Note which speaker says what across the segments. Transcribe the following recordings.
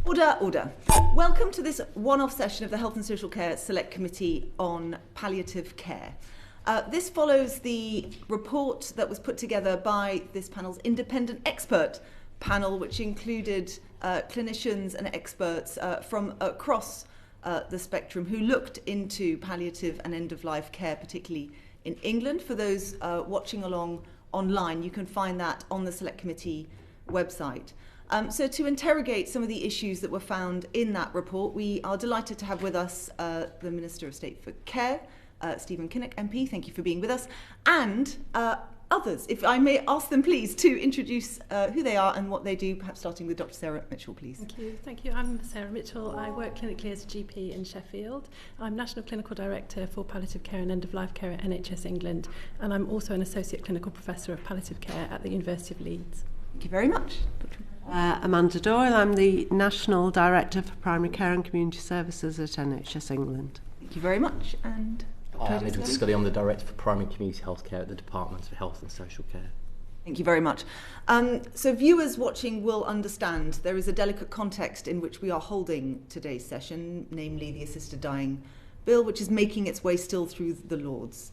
Speaker 1: Order, order. Welcome to this one-off session of the Health and Social Care Select Committee on Palliative Care. This follows the report that was put together by this panel's independent expert panel, which included clinicians and experts from across the spectrum who looked into palliative and end-of-life care, particularly in England. For those watching along online, you can find that on the Select Committee website. So to interrogate some of the issues that were found in that report, we are delighted to have with us the Minister of State for Care, Stephen Kinnock, MP. Thank you for being with us. And others, if I may ask them, please, to introduce who they are and what they do, perhaps starting with Dr. Sarah Mitchell, please.
Speaker 2: Thank you. Thank you. I'm Sarah Mitchell. I work clinically as a GP in Sheffield. I'm National Clinical Director for Palliative Care and End-of-Life Care at NHS England, and I'm also an Associate Clinical Professor of Palliative Care at the University of Leeds.
Speaker 1: Thank you very much.
Speaker 3: Amanda Doyle. I'm the National Director for Primary Care and Community Services at NHS England.
Speaker 1: Thank you very much. And
Speaker 4: Hi, I'm Edward Scully. I'm the Director for Primary and Community Healthcare at the Department for Health and Social Care.
Speaker 1: Thank you very much. So viewers watching will understand there is a delicate context in which we are holding today's session, namely the Assisted Dying Bill, which is making its way still through the Lords.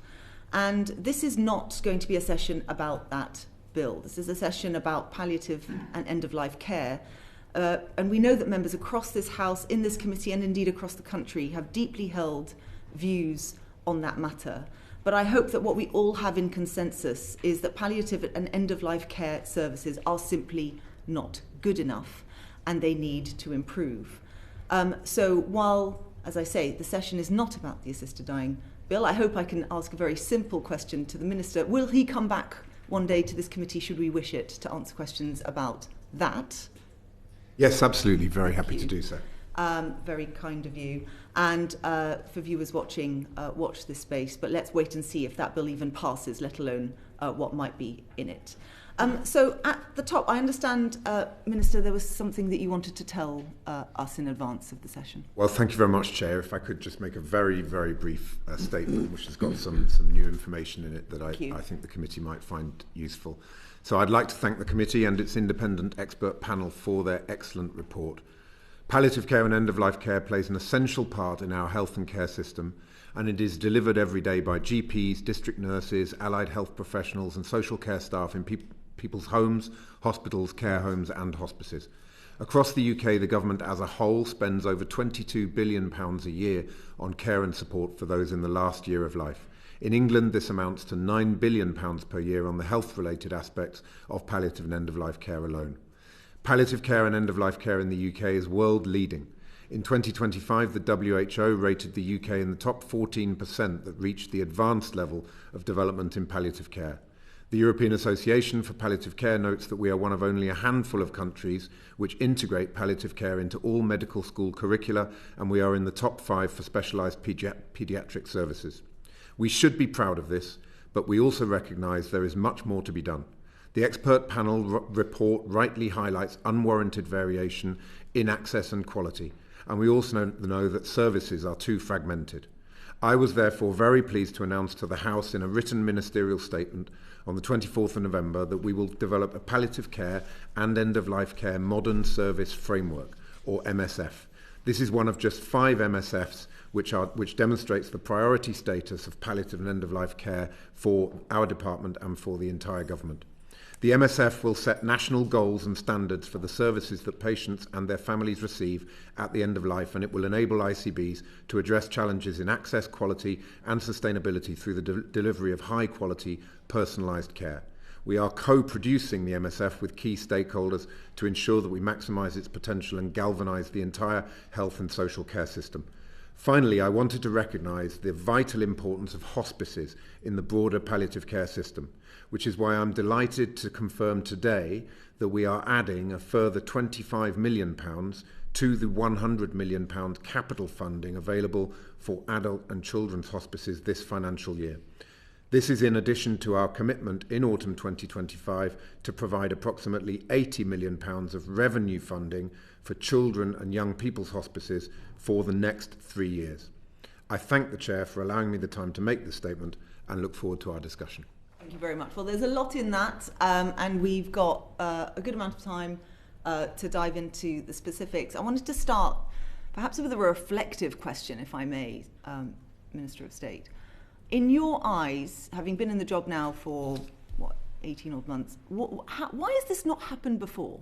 Speaker 1: And this is not going to be a session about that bill. This is a session about palliative and end-of-life care. And we know that members across this House, in this committee, and indeed across the country, have deeply held views on that matter. But I hope that what we all have in consensus is that palliative and end-of-life care services are simply not good enough, and they need to improve. So while, as I say, the session is not about the Assisted Dying Bill, I hope I can ask a very simple question to the Minister. Will he come back one day to this committee, should we wish it, to answer questions about that?
Speaker 5: Yes, absolutely. Very happy to do so.
Speaker 1: Very kind of you. And for viewers watching, watch this space. But let's wait and see if that bill even passes, let alone what might be in it. So at the top, I understand, Minister, there was something that you wanted to tell us in advance of the session.
Speaker 5: Well, thank you very much, Chair. If I could just make a very, very brief statement, which has got some new information in it that I think the committee might find useful. So I'd like to thank the committee and its independent expert panel for their excellent report. Palliative care and end-of-life care plays an essential part in our health and care system, and it is delivered every day by GPs, district nurses, allied health professionals and social care staff in people's homes, hospitals, care homes and hospices. Across the UK, the government as a whole spends over £22 billion a year on care and support for those in the last year of life. In England, this amounts to £9 billion per year on the health-related aspects of palliative and end-of-life care alone. Palliative care and end-of-life care in the UK is world-leading. In 2025, the WHO rated the UK in the top 14% that reached the advanced level of development in palliative care. The European Association for Palliative Care notes that we are one of only a handful of countries which integrate palliative care into all medical school curricula, and we are in the top 5 for specialised paediatric services. We should be proud of this, but we also recognise there is much more to be done. The expert panel report rightly highlights unwarranted variation in access and quality, and we also know that services are too fragmented. I was therefore very pleased to announce to the House in a written ministerial statement on the 24th of November that we will develop a palliative care and end-of-life care modern service framework, or MSF. This is one of just 5 MSFs which demonstrates the priority status of palliative and end-of-life care for our department and for the entire government. The MSF will set national goals and standards for the services that patients and their families receive at the end of life, and it will enable ICBs to address challenges in access, quality and sustainability through the delivery of high-quality, personalised care. We are co-producing the MSF with key stakeholders to ensure that we maximise its potential and galvanise the entire health and social care system. Finally, I wanted to recognise the vital importance of hospices in the broader palliative care system, which is why I'm delighted to confirm today that we are adding a further £25 million to the £100 million capital funding available for adult and children's hospices this financial year. This is in addition to our commitment in autumn 2025 to provide approximately £80 million of revenue funding for children and young people's hospices for the next 3 years. I thank the Chair for allowing me the time to make this statement and look forward to our discussion.
Speaker 1: Thank you very much. Well, there's a lot in that, and we've got a good amount of time to dive into the specifics. I wanted to start perhaps with a reflective question, if I may, Minister of State. In your eyes, having been in the job now for, 18 odd months, why has this not happened before?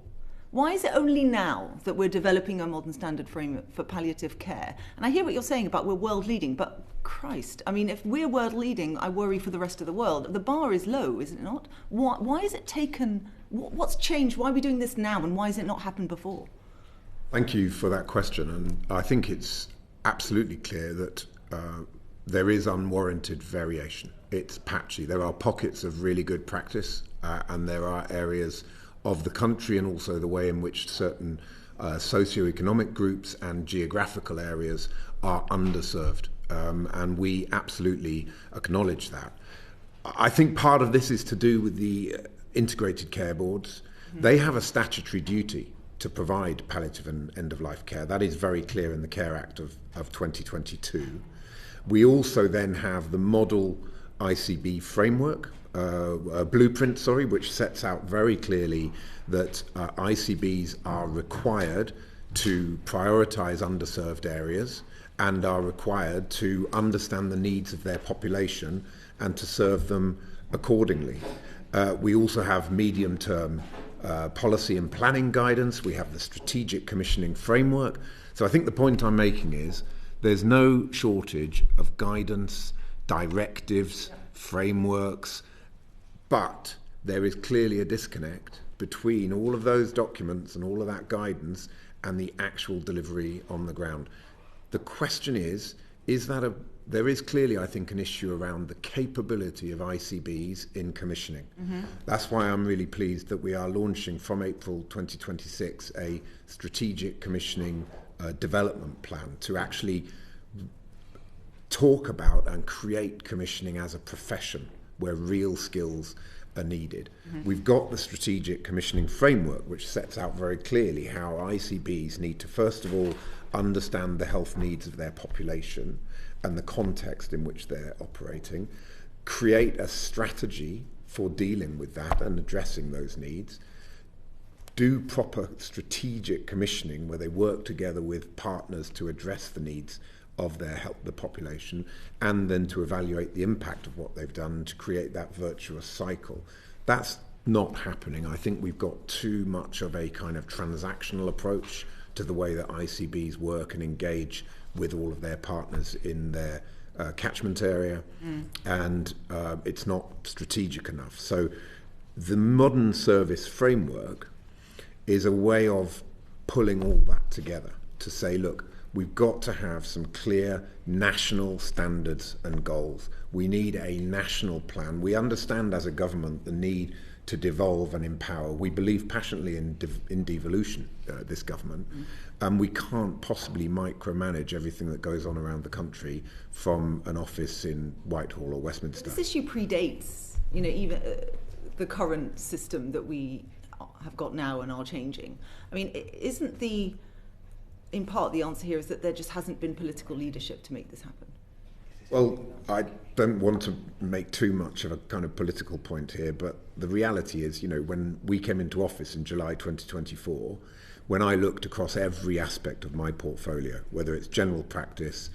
Speaker 1: Why is it only now that we're developing a modern standard framework for palliative care? And I hear what you're saying about we're world leading, but Christ, I mean, if we're world leading, I worry for the rest of the world. The bar is low, is it not? Why is it taken, what's changed? Why are we doing this now, and why has it not happened before?
Speaker 5: Thank you for that question, and I think it's absolutely clear that there is unwarranted variation. It's patchy. There are pockets of really good practice, and there are areas of the country and also the way in which certain socioeconomic groups and geographical areas are underserved. And we absolutely acknowledge that. I think part of this is to do with the integrated care boards. Mm-hmm. They have a statutory duty to provide palliative and end-of-life care. That is very clear in the Care Act of 2022. We also then have the model ICB framework, blueprint, which sets out very clearly that ICBs are required to prioritise underserved areas and are required to understand the needs of their population and to serve them accordingly. We also have medium-term policy and planning guidance. We have the strategic commissioning framework. So I think the point I'm making is there's no shortage of guidance, directives, frameworks, but there is clearly a disconnect between all of those documents and all of that guidance and the actual delivery on the ground. The question is that there is clearly, I think, an issue around the capability of ICBs in commissioning. Mm-hmm. That's why I'm really pleased that we are launching from April 2026 a strategic commissioning development plan to actually talk about and create commissioning as a profession where real skills are needed. Mm-hmm. We've got the strategic commissioning framework, which sets out very clearly how ICBs need to, first of all, understand the health needs of their population and the context in which they're operating, create a strategy for dealing with that and addressing those needs, do proper strategic commissioning where they work together with partners to address the needs of the population, and then to evaluate the impact of what they've done to create that virtuous cycle. That's not happening. I think we've got too much of a kind of transactional approach to the way that ICBs work and engage with all of their partners in their catchment area, and it's not strategic enough. So the modern service framework is a way of pulling all that together to say, look, we've got to have some clear national standards and goals. We need a national plan. We understand as a government the need to devolve and empower. We believe passionately in devolution, this government, and we can't possibly micromanage everything that goes on around the country from an office in Whitehall or Westminster.
Speaker 1: This issue predates, even the current system that we have got now and are changing. I mean, isn't in part the answer here is that there just hasn't been political leadership to make this happen?
Speaker 5: Well, I don't want to make too much of a kind of political point here, but the reality is, when we came into office in July 2024, when I looked across every aspect of my portfolio, whether it's general practice,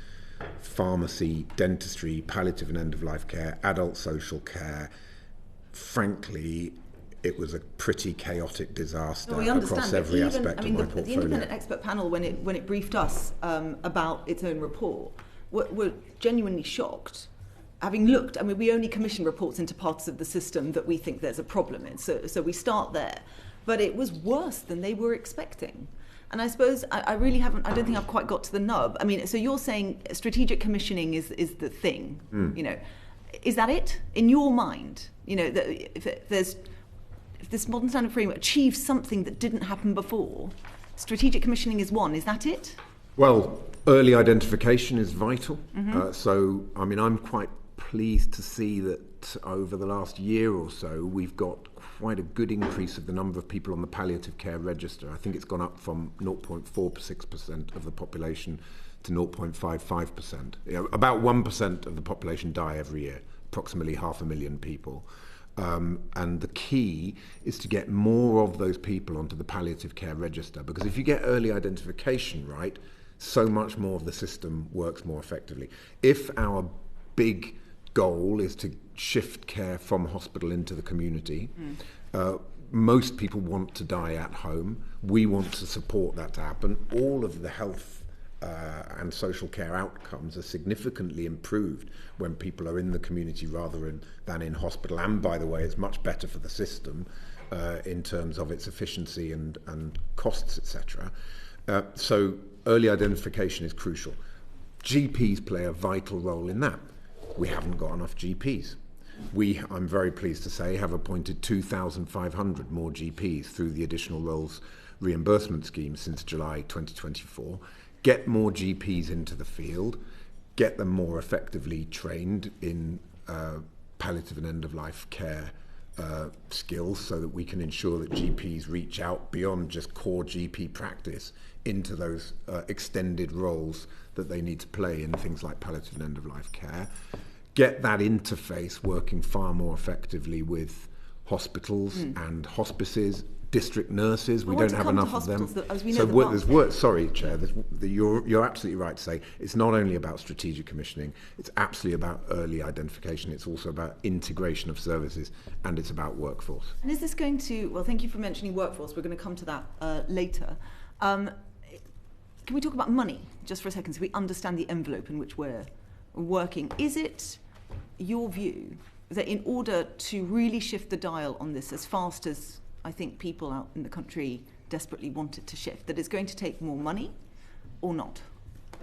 Speaker 5: pharmacy, dentistry, palliative and end-of-life care, adult social care, frankly, it was a pretty chaotic disaster across every aspect of my portfolio.
Speaker 1: The independent expert panel, when it briefed us about its own report, were genuinely shocked. Having looked, we only commission reports into parts of the system that we think there's a problem in, so we start there. But it was worse than they were expecting. And I suppose I don't think I've quite got to the nub. So you're saying strategic commissioning is the thing, Is that it? In your mind, if this modern standard framework achieves something that didn't happen before, strategic commissioning is one. Is that it?
Speaker 5: Well, early identification is vital. Mm-hmm. I'm quite pleased to see that over the last year or so, we've got quite a good increase of the number of people on the palliative care register. I think it's gone up from 0.46% of the population to 0.55%. About 1% of the population die every year, approximately 500,000 people. And the key is to get more of those people onto the palliative care register, because if you get early identification right, so much more of the system works more effectively. If our big goal is to shift care from hospital into the community, most people want to die at home. We want to support that to happen. All of the health and social care outcomes are significantly improved when people are in the community rather than in hospital. And by the way, it's much better for the system in terms of its efficiency and costs, etc. So early identification is crucial. GPs play a vital role in that. We haven't got enough GPs. I'm very pleased to say, have appointed 2,500 more GPs through the additional roles reimbursement scheme since July 2024. Get more GPs into the field, get them more effectively trained in palliative and end-of-life care skills, so that we can ensure that GPs reach out beyond just core GP practice into those extended roles that they need to play in things like palliative and end-of-life care. Get that interface working far more effectively with hospitals and hospices, district nurses. We don't have enough of them. There's work. Sorry, Chair. You're absolutely right to say it's not only about strategic commissioning. It's absolutely about early identification. It's also about integration of services, and it's about workforce.
Speaker 1: And is this going to? Well, thank you for mentioning workforce. We're going to come to that later. Can we talk about money just for a second, so we understand the envelope in which we're working? Is it your view that in order to really shift the dial on this as fast as I think people out in the country desperately want it to shift, that it's going to take more money or not?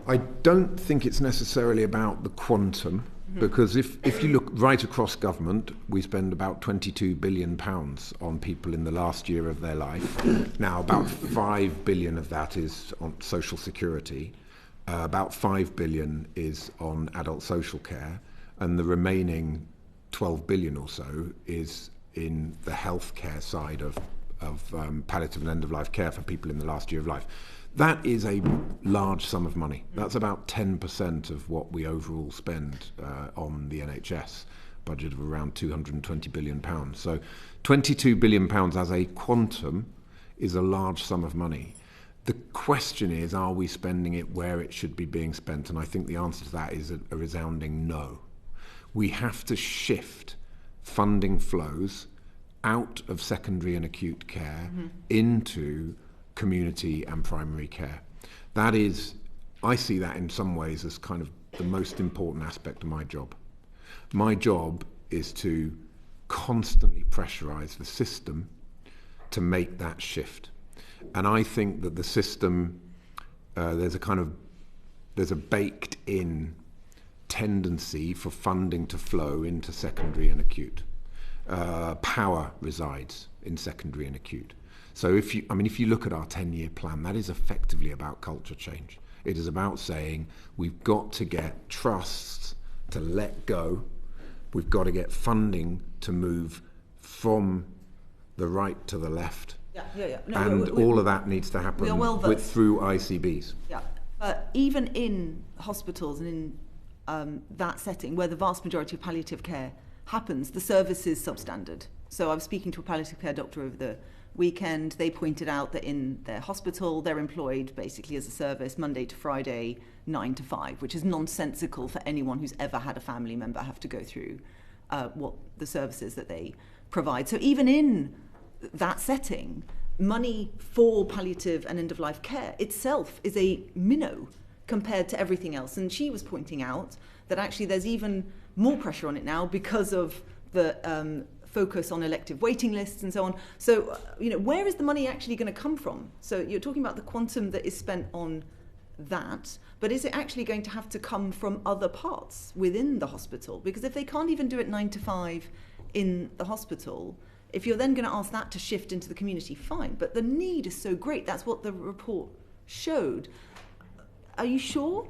Speaker 5: I don't think it's necessarily about the quantum, because if you look right across government, we spend about £22 billion on people in the last year of their life. Now, about £5 billion of that is on social security, about £5 billion is on adult social care, and the remaining 12 billion or so is in the healthcare side of palliative and end-of-life care for people in the last year of life. That is a large sum of money. That's about 10% of what we overall spend on the NHS, budget of around £220 billion. So £22 billion as a quantum is a large sum of money. The question is, are we spending it where it should be being spent? And I think the answer to that is a resounding no. We have to shift funding flows out of secondary and acute care into community and primary care. That is, I see that in some ways as kind of the most important aspect of my job. My job is to constantly pressurise the system to make that shift. And I think that the system, there's a baked in tendency for funding to flow into secondary and acute. Power resides in secondary and acute. So if you look at our 10-year plan, that is effectively about culture change. It is about saying we've got to get trusts to let go. We've got to get funding to move from the right to the left. All of that needs to happen through ICBs.
Speaker 1: Yeah, but even in hospitals and in that setting where the vast majority of palliative care happens, the service is substandard. So I was speaking to a palliative care doctor over the weekend. They pointed out that in their hospital they're employed basically as a service Monday to Friday, 9 to 5, which is nonsensical for anyone who's ever had a family member have to go through what the services that they provide. So even in that setting, money for palliative and end-of-life care itself is a minnow compared to everything else. And she was pointing out that actually there's even more pressure on it now because of the focus on elective waiting lists and so on. So, where is the money actually going to come from? So you're talking about the quantum that is spent on that, but is it actually going to have to come from other parts within the hospital? Because if they can't even do it 9 to 5 in the hospital, if you're then going to ask that to shift into the community, fine. But the need is so great. That's what the report showed. Are you sure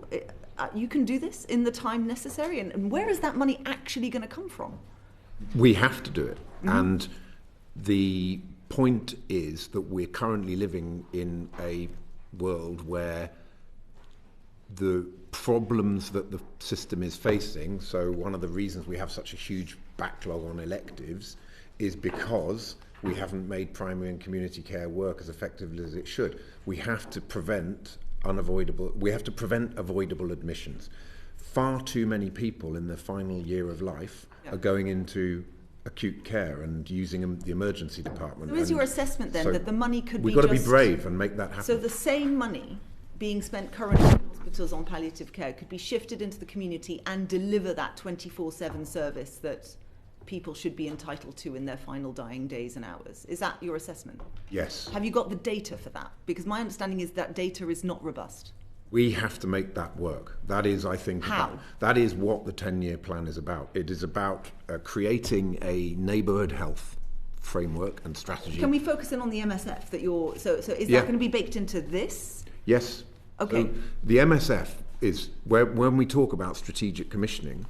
Speaker 1: you can do this in the time necessary? And where is that money actually going to come from?
Speaker 5: We have to do it. And the point is that we're currently living in a world where the problems that the system is facing, so one of the reasons we have such a huge backlog on electives, is because we haven't made primary and community care work as effectively as it should. We have to prevent avoidable admissions. Far too many people in their final year of life are going into acute care and using the emergency department.
Speaker 1: So is your assessment then that the money could
Speaker 5: we've got to be brave and make that happen?
Speaker 1: So the same money being spent currently in hospitals on palliative care could be shifted into the community and deliver that 24/7 service that people should be entitled to in their final dying days and hours. Is that your assessment?
Speaker 5: Yes.
Speaker 1: Have you got the data for that? Because my understanding is that data is not robust.
Speaker 5: We have to make that work. That is, I think, that is what the 10-year plan is about. It is about creating a neighbourhood health framework and strategy.
Speaker 1: Can we focus in on the MSF that you're... So is that going to be baked into this?
Speaker 5: Yes.
Speaker 1: Okay.
Speaker 5: So the MSF is where, when we talk about strategic commissioning,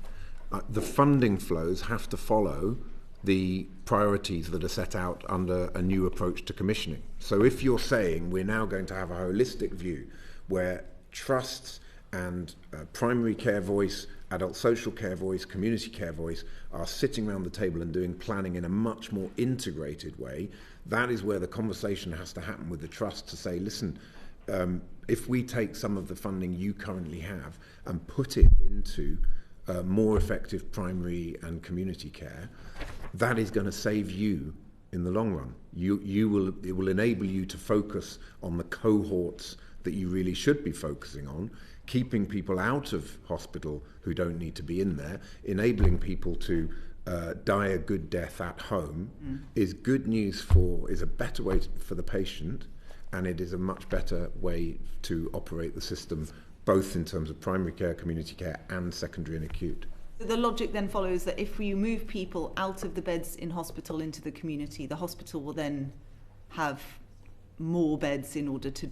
Speaker 5: the funding flows have to follow the priorities that are set out under a new approach to commissioning. So if you're saying we're now going to have a holistic view where trusts and primary care voice, adult social care voice, community care voice are sitting around the table and doing planning in a much more integrated way, that is where the conversation has to happen with the trust to say, listen, if we take some of the funding you currently have and put it into more effective primary and community care, that is going to save you in the long run. It will enable you to focus on the cohorts that you really should be focusing on, keeping people out of hospital who don't need to be in there, enabling people to die a good death at home is good news is a better way for the patient, and it is a much better way to operate the system, both in terms of primary care, community care, and secondary and acute.
Speaker 1: So the logic then follows that if we move people out of the beds in hospital into the community, the hospital will then have more beds in order to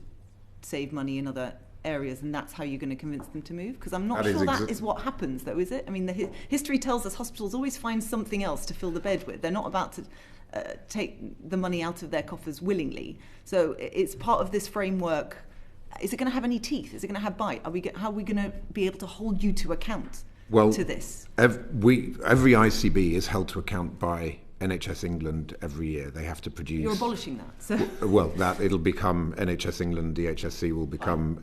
Speaker 1: save money in other areas, and that's how you're going to convince them to move? Because I'm not sure that is what happens, though, is it? I mean, the history tells us hospitals always find something else to fill the bed with. They're not about to take the money out of their coffers willingly. So it's part of this framework. Is it going to have any teeth? Is it going to have bite? How are we going to be able to hold you to account to this?
Speaker 5: Every ICB is held to account by NHS England every year. They have to produce...
Speaker 1: You're abolishing that. So.
Speaker 5: Well, that it'll become NHS England, DHSC will become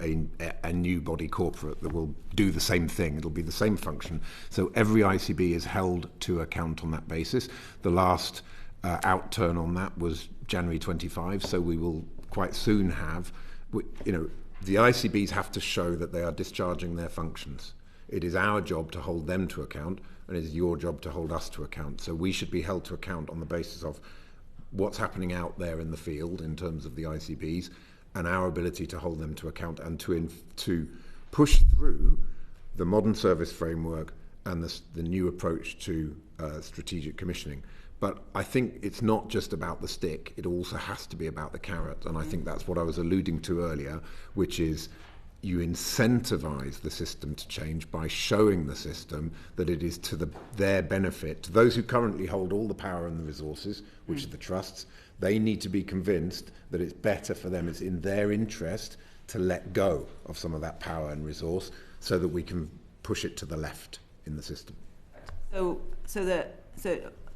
Speaker 5: a new body corporate that will do the same thing. It'll be the same function. So every ICB is held to account on that basis. The last outturn on that was January 25, so we will quite soon have... the ICBs have to show that they are discharging their functions. It is our job to hold them to account, and it is your job to hold us to account. So we should be held to account on the basis of what's happening out there in the field in terms of the ICBs, and our ability to hold them to account and to push through the modern service framework and the new approach to strategic commissioning. But I think it's not just about the stick, it also has to be about the carrot. And I think that's what I was alluding to earlier, which is you incentivize the system to change by showing the system that it is to their benefit. To those who currently hold all the power and the resources, which are the trusts, they need to be convinced that it's better for them, it's in their interest to let go of some of that power and resource so that we can push it to the left in the system.
Speaker 1: So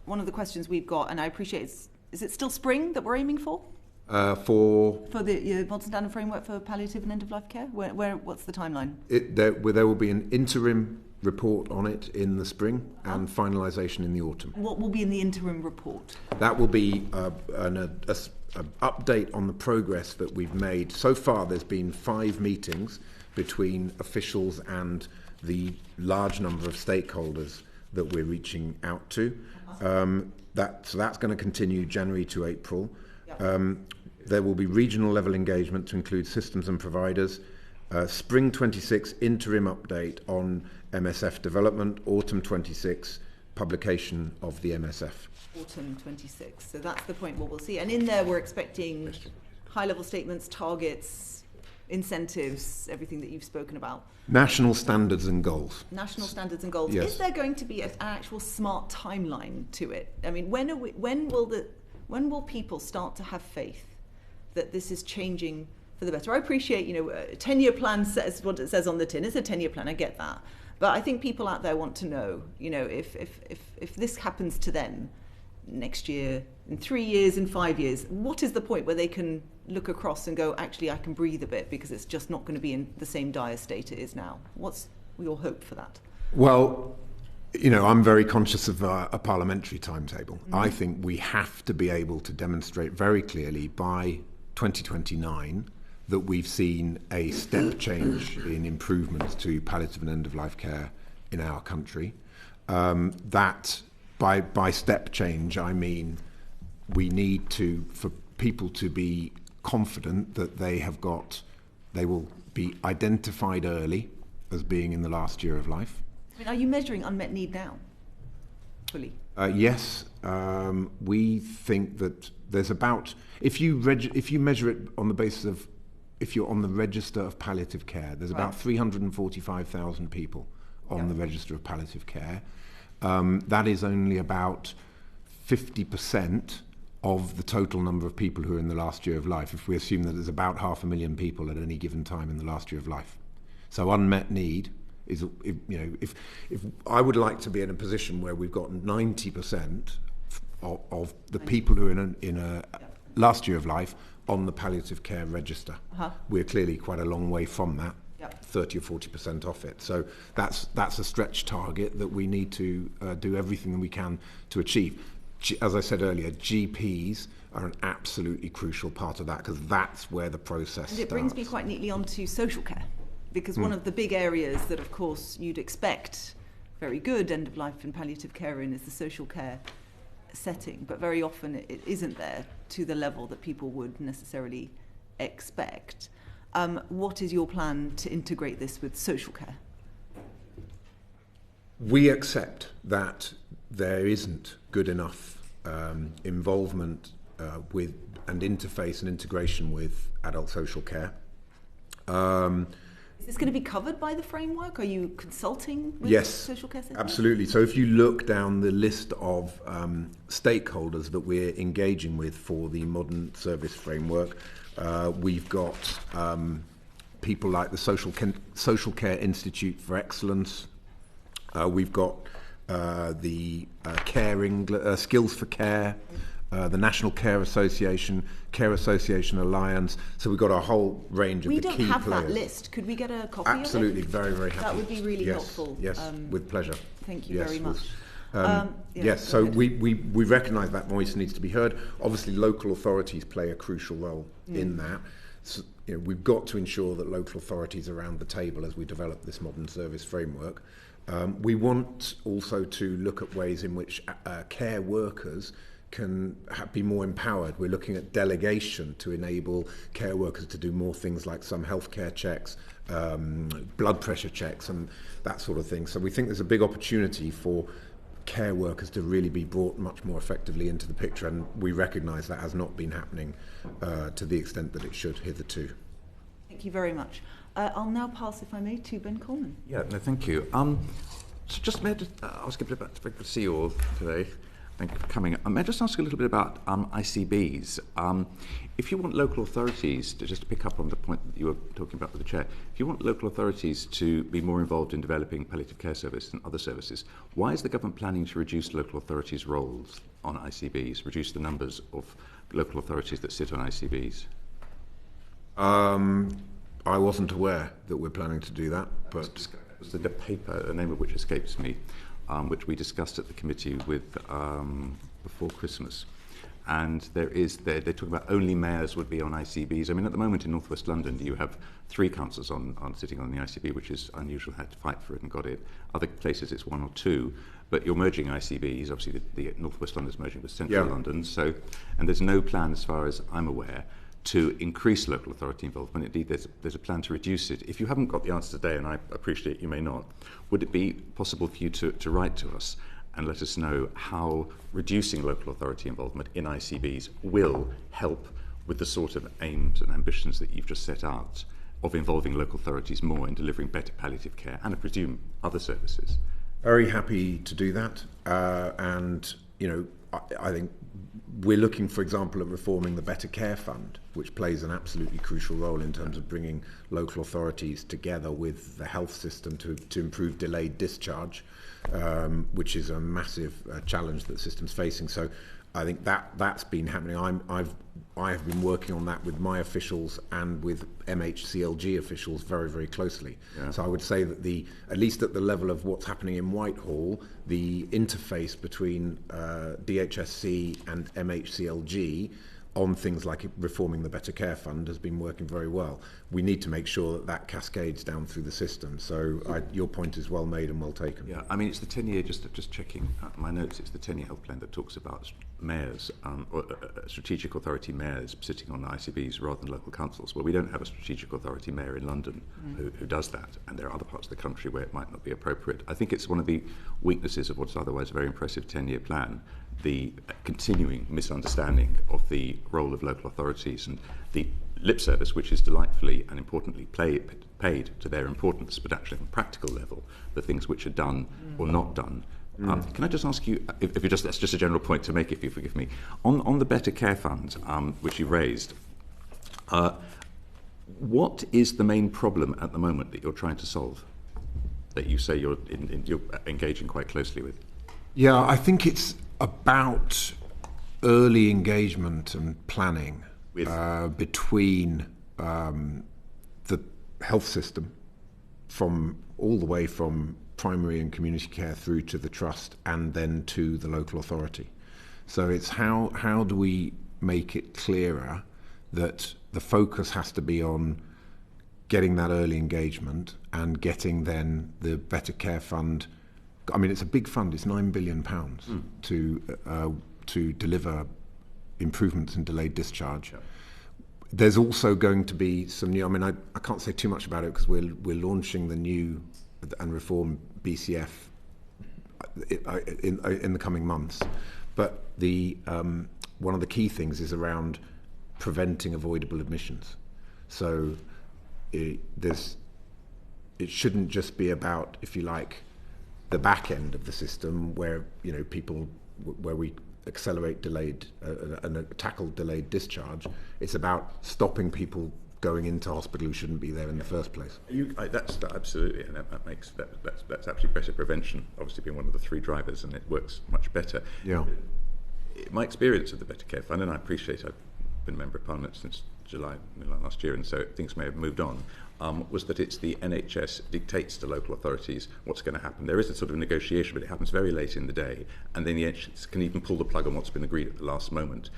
Speaker 1: one of the questions we've got, and I appreciate, is it still spring that we're aiming for? For the modern standard framework for palliative and end-of-life care? What's the timeline?
Speaker 5: There will be an interim report on it in the spring and finalisation in the autumn.
Speaker 1: What will be in the interim report?
Speaker 5: That will be an update on the progress that we've made. So far there's been 5 meetings between officials and the large number of stakeholders that we're reaching out to. So that's going to continue January to April. There will be regional level engagement to include systems and providers. Spring 26 interim update on MSF development. Autumn 26 publication of the MSF.
Speaker 1: Autumn 26. So that's the point what we'll see. And in there we're expecting high-level statements, targets, incentives, everything that you've spoken about.
Speaker 5: National standards and goals.
Speaker 1: National standards and goals.
Speaker 5: Yes.
Speaker 1: Is there going to be an actual smart timeline to it? I mean, when will people start to have faith that this is changing for the better? I appreciate, a 10-year plan says what it says on the tin. It's a 10-year plan, I get that. But I think people out there want to know, if this happens to them, next year, in 3 years, in 5 years? What is the point where they can look across and go, actually, I can breathe a bit because it's just not going to be in the same dire state it is now? What's your hope for that?
Speaker 5: Well, I'm very conscious of a parliamentary timetable. I think we have to be able to demonstrate very clearly by 2029 that we've seen a step change in improvements to palliative and end-of-life care in our country. That by step change, I mean we need for people to be confident that they will be identified early as being in the last year of life.
Speaker 1: Are you measuring unmet need now, fully?
Speaker 5: Yes, we think that there's about, if you measure it on the basis of, if you're on the register of palliative care, there's about 345,000 people on the register of palliative care. That is only about 50% of the total number of people who are in the last year of life, if we assume that there's about 500,000 people at any given time in the last year of life. So unmet need is, if I would like to be in a position where we've got 90% of the people who are in a last year of life on the palliative care register. We're clearly quite a long way from that. 30 or 40% off it. So that's a stretch target that we need to do everything that we can to achieve. As I said earlier, GPs are an absolutely crucial part of that because that's where the process starts.
Speaker 1: And it brings me quite neatly onto social care, because one of the big areas that, of course, you'd expect very good end-of-life and palliative care in is the social care setting, but very often it isn't there to the level that people would necessarily expect. What is your plan to integrate this with social care?
Speaker 5: We accept that there isn't good enough involvement with and interface and integration with adult social care.
Speaker 1: Is this going to be covered by the framework? Are you consulting with social care systems?
Speaker 5: Absolutely. So if you look down the list of stakeholders that we're engaging with for the modern service framework, we've got people like the Social Care Institute for Excellence. We've got the Skills for Care, the National Care Association Alliance. So we've got a whole range of the key players.
Speaker 1: We don't have that list. Could we get a copy of it?
Speaker 5: Absolutely, very, very happy.
Speaker 1: That would be really helpful.
Speaker 5: Yes, with pleasure.
Speaker 1: Thank you very much.
Speaker 5: So we recognise that voice needs to be heard. Obviously, local authorities play a crucial role in that. So, we've got to ensure that local authorities are around the table as we develop this modern service framework. We want also to look at ways in which care workers can be more empowered. We're looking at delegation to enable care workers to do more things like some healthcare checks, blood pressure checks and that sort of thing. So we think there's a big opportunity for care workers to really be brought much more effectively into the picture, and we recognise that has not been happening to the extent that it should hitherto.
Speaker 1: Thank you very much. I'll now pass, if I may, to Ben Coleman.
Speaker 6: Yeah, no, thank you. So just may I was very good to see you all today. Thank you for coming. May I just ask a little bit about ICBs? If you want local authorities, just to pick up on the point that you were talking about with the Chair, if you want local authorities to be more involved in developing palliative care service and other services, why is the government planning to reduce local authorities' roles on ICBs, reduce the numbers of local authorities that sit on ICBs?
Speaker 5: I wasn't aware that we're planning to do that, but
Speaker 6: it was the paper, the name of which escapes me, which we discussed at the committee with before Christmas. And they're talking about only mayors would be on ICBs. I mean, at the moment in North West London, you have 3 councillors sitting on the ICB, which is unusual. Had to fight for it and got it. Other places it's 1 or 2. But you're merging ICBs. Obviously, the North West London is merging with Central London. So, and there's no plan, as far as I'm aware, to increase local authority involvement. Indeed, there's a plan to reduce it. If you haven't got the answer today, and I appreciate you may not, would it be possible for you to write to us and let us know how reducing local authority involvement in ICBs will help with the sort of aims and ambitions that you've just set out of involving local authorities more in delivering better palliative care and, I presume, other services?
Speaker 5: Very happy to do that. And, I think we're looking, for example, at reforming the Better Care Fund, which plays an absolutely crucial role in terms of bringing local authorities together with the health system to improve delayed discharge, which is a massive challenge that the system's facing. So I think that's been happening. I have been working on that with my officials and with MHCLG officials very, very closely. Yeah. So I would say that at least at the level of what's happening in Whitehall, the interface between DHSC and MHCLG on things like reforming the Better Care Fund has been working very well. We need to make sure that cascades down through the system. So your point is well made and well taken.
Speaker 6: Yeah, I mean, it's the 10-year, just checking my notes, it's the 10-year health plan that talks about mayors, or strategic authority mayors sitting on ICBs rather than local councils. Well, we don't have a strategic authority mayor in London who does that, and there are other parts of the country where it might not be appropriate. I think it's one of the weaknesses of what's otherwise a very impressive 10-year plan, the continuing misunderstanding of the role of local authorities and the lip service, which is delightfully and importantly paid to their importance, but actually on a practical level, the things which are done or not done. Can I just ask you, if that's just a general point to make, if you forgive me, on the Better Care Fund, which you raised, what is the main problem at the moment that you're trying to solve, that you say you're engaging quite closely with?
Speaker 5: Yeah, I think it's about early engagement and planning between the health system, from all the way from primary and community care through to the trust and then to the local authority. So it's how do we make it clearer that the focus has to be on getting that early engagement and getting then the Better Care Fund. I mean, it's a big fund. It's £9 billion to deliver improvements in delayed discharge. Yeah. There's also going to be some new. I mean, I can't say too much about it because we're launching the new and reformed BCF in the coming months. But one of the key things is around preventing avoidable admissions. So it shouldn't just be about, if you like, the back end of the system where where we accelerate delayed and tackle delayed discharge. It's about stopping people going into hospital who shouldn't be there in the first place.
Speaker 6: That's absolutely, and that makes that's actually better prevention. Obviously, being one of the three drivers, and it works much better.
Speaker 5: Yeah.
Speaker 6: My experience of the Better Care Fund, and I appreciate I've been a member of Parliament since July last year, and so things may have moved on, was that it's the NHS dictates to local authorities what's going to happen. There is a sort of negotiation, but it happens very late in the day, and then the NHS can even pull the plug on what's been agreed at the last moment.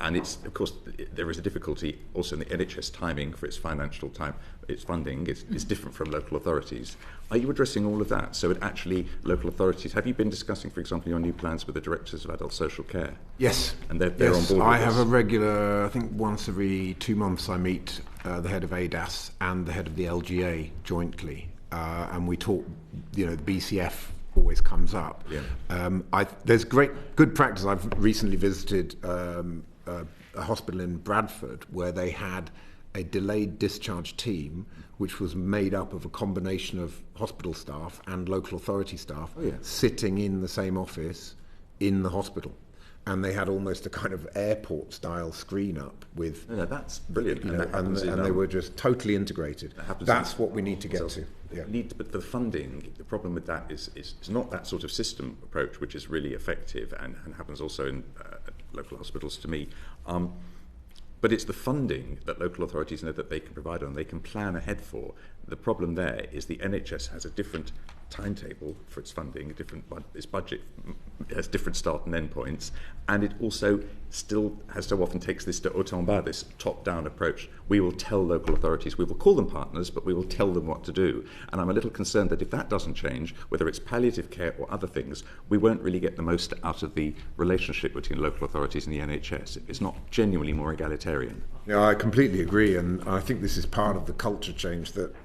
Speaker 6: And it's, of course, there is a difficulty also in the NHS timing for its financial time, its funding is different from local authorities. Are you addressing all of that? So it actually, local authorities, have you been discussing, for example, your new plans with the directors of adult social care?
Speaker 5: Yes.
Speaker 6: And they're on board with
Speaker 5: I have
Speaker 6: this?
Speaker 5: a regular, I think once every 2 months I meet the head of ADAS and the head of the LGA jointly. And we talk, the BCF always comes up. Yeah. There's good practice. I've recently visited a hospital in Bradford where they had a delayed discharge team which was made up of a combination of hospital staff and local authority staff sitting in the same office in the hospital. And they had almost a kind of airport style screen up with...
Speaker 6: No, that's brilliant.
Speaker 5: And they were just totally integrated. That's what we need to get to. Yeah.
Speaker 6: But the funding, the problem with that is not that sort of system approach, which is really effective and happens also in local hospitals to me. But it's the funding that local authorities know that they can provide on, they can plan ahead for. The problem there is the NHS has a different timetable for its funding, its budget has different start and end points, and it also still has so often takes this de haut en bas, this top-down approach. We will tell local authorities, we will call them partners, but we will tell them what to do. And I'm a little concerned that if that doesn't change, whether it's palliative care or other things, we won't really get the most out of the relationship between local authorities and the NHS. It's not genuinely more egalitarian.
Speaker 5: Yeah, I completely agree, and I think this is part of the culture change that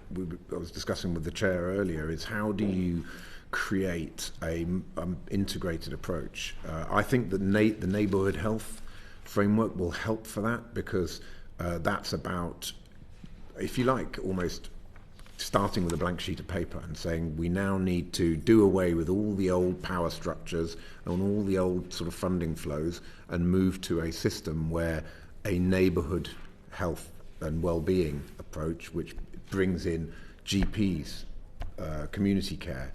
Speaker 5: I was discussing with the chair earlier, is how do you create a integrated approach? I think that the neighbourhood health framework will help for that, because that's about, if you like, almost starting with a blank sheet of paper and saying we now need to do away with all the old power structures and all the old sort of funding flows and move to a system where a neighbourhood health and well-being approach, which brings in GPs, community care,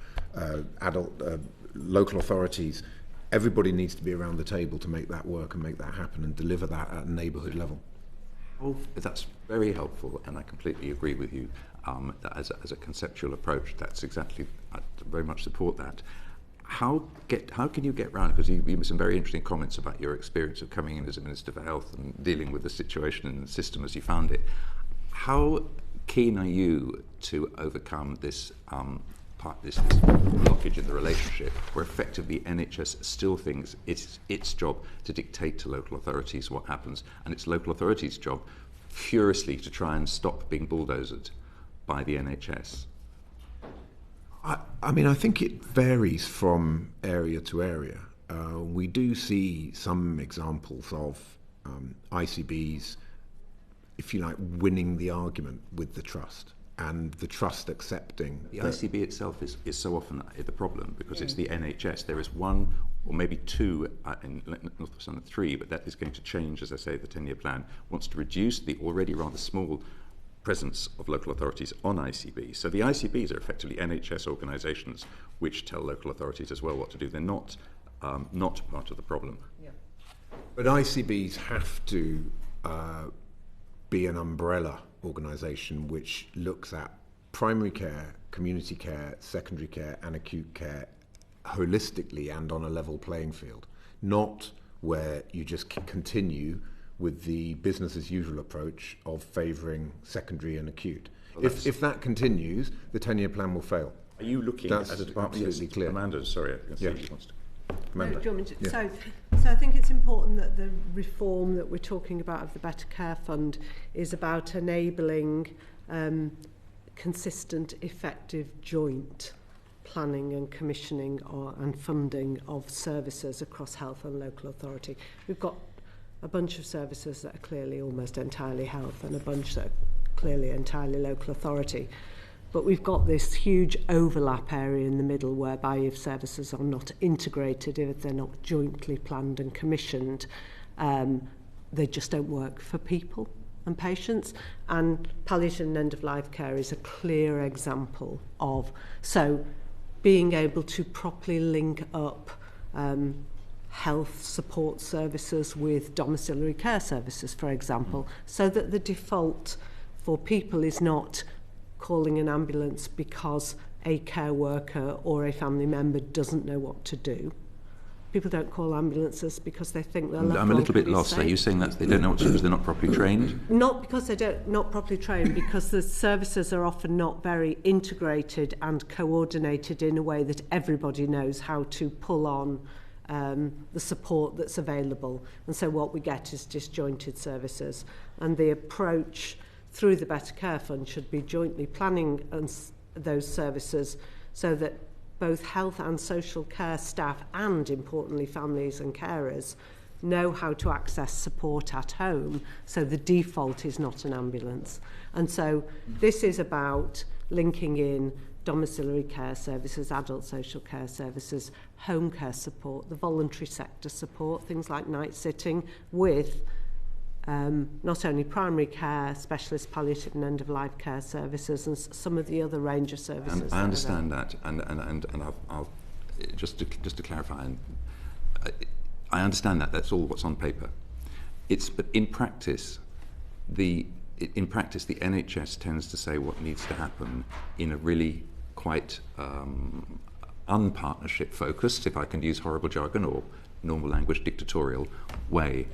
Speaker 5: local authorities. Everybody needs to be around the table to make that work and make that happen and deliver that at a neighbourhood level.
Speaker 6: Oh, that's very helpful, and I completely agree with you. That as a conceptual approach, that's exactly, I very much support that. How can you get round, because you made some very interesting comments about your experience of coming in as a Minister for Health and dealing with the situation in the system as you found it. How keen are you to overcome this this blockage in the relationship where effectively NHS still thinks it's its job to dictate to local authorities what happens, and it's local authorities' job furiously to try and stop being bulldozed by the NHS?
Speaker 5: I mean, I think it varies from area to area. We do see some examples of ICBs, if you like, winning the argument with the trust, and the trust accepting.
Speaker 6: The ICB itself is so often the problem, because it's the NHS. There is one or maybe two, in North West London 3, but that is going to change, as I say, the 10-year plan wants to reduce the already rather small presence of local authorities on ICB. So the ICBs are effectively NHS organisations which tell local authorities as well what to do. They're not part of the problem.
Speaker 1: Yeah.
Speaker 5: But ICBs have to be an umbrella organisation which looks at primary care, community care, secondary care and acute care holistically and on a level playing field, not where you just continue with the business as usual approach of favouring secondary and acute. Well, if that continues, the 10-year plan will fail.
Speaker 6: Are you looking at it
Speaker 5: absolutely clear?
Speaker 6: Amanda, sorry, I can see she wants to.
Speaker 3: No, do you want me to? Yeah. So I think it's important that the reform that we're talking about of the Better Care Fund is about enabling consistent, effective joint planning and commissioning and funding of services across health and local authority. We've got a bunch of services that are clearly almost entirely health and a bunch that are clearly entirely local authority. But we've got this huge overlap area in the middle whereby if services are not integrated, if they're not jointly planned and commissioned, they just don't work for people and patients. And palliative and end-of-life care is a clear example of so being able to properly link up health support services with domiciliary care services, for example, so that the default for people is not calling an ambulance because a care worker or a family member doesn't know what to do. People don't call ambulances because they think they're
Speaker 6: I'm a little bit lost. Are you saying that they don't know what to do because they're not properly trained?
Speaker 3: Not because not properly trained, because the services are often not very integrated and coordinated in a way that everybody knows how to pull on the support that's available. And so what we get is disjointed services. And the approach through the Better Care Fund should be jointly planning those services so that both health and social care staff and, importantly, families and carers know how to access support at home, so the default is not an ambulance. And so this is about linking in domiciliary care services, adult social care services, home care support, the voluntary sector support, things like night sitting, with not only primary care, specialist palliative and end-of-life care services, and some of the other range of services.
Speaker 6: And I understand that, and I'll just to clarify, I understand that. That's all what's on paper. But in practice, the NHS tends to say what needs to happen in a really quite unpartnership focused, if I can use horrible jargon or normal language, dictatorial way.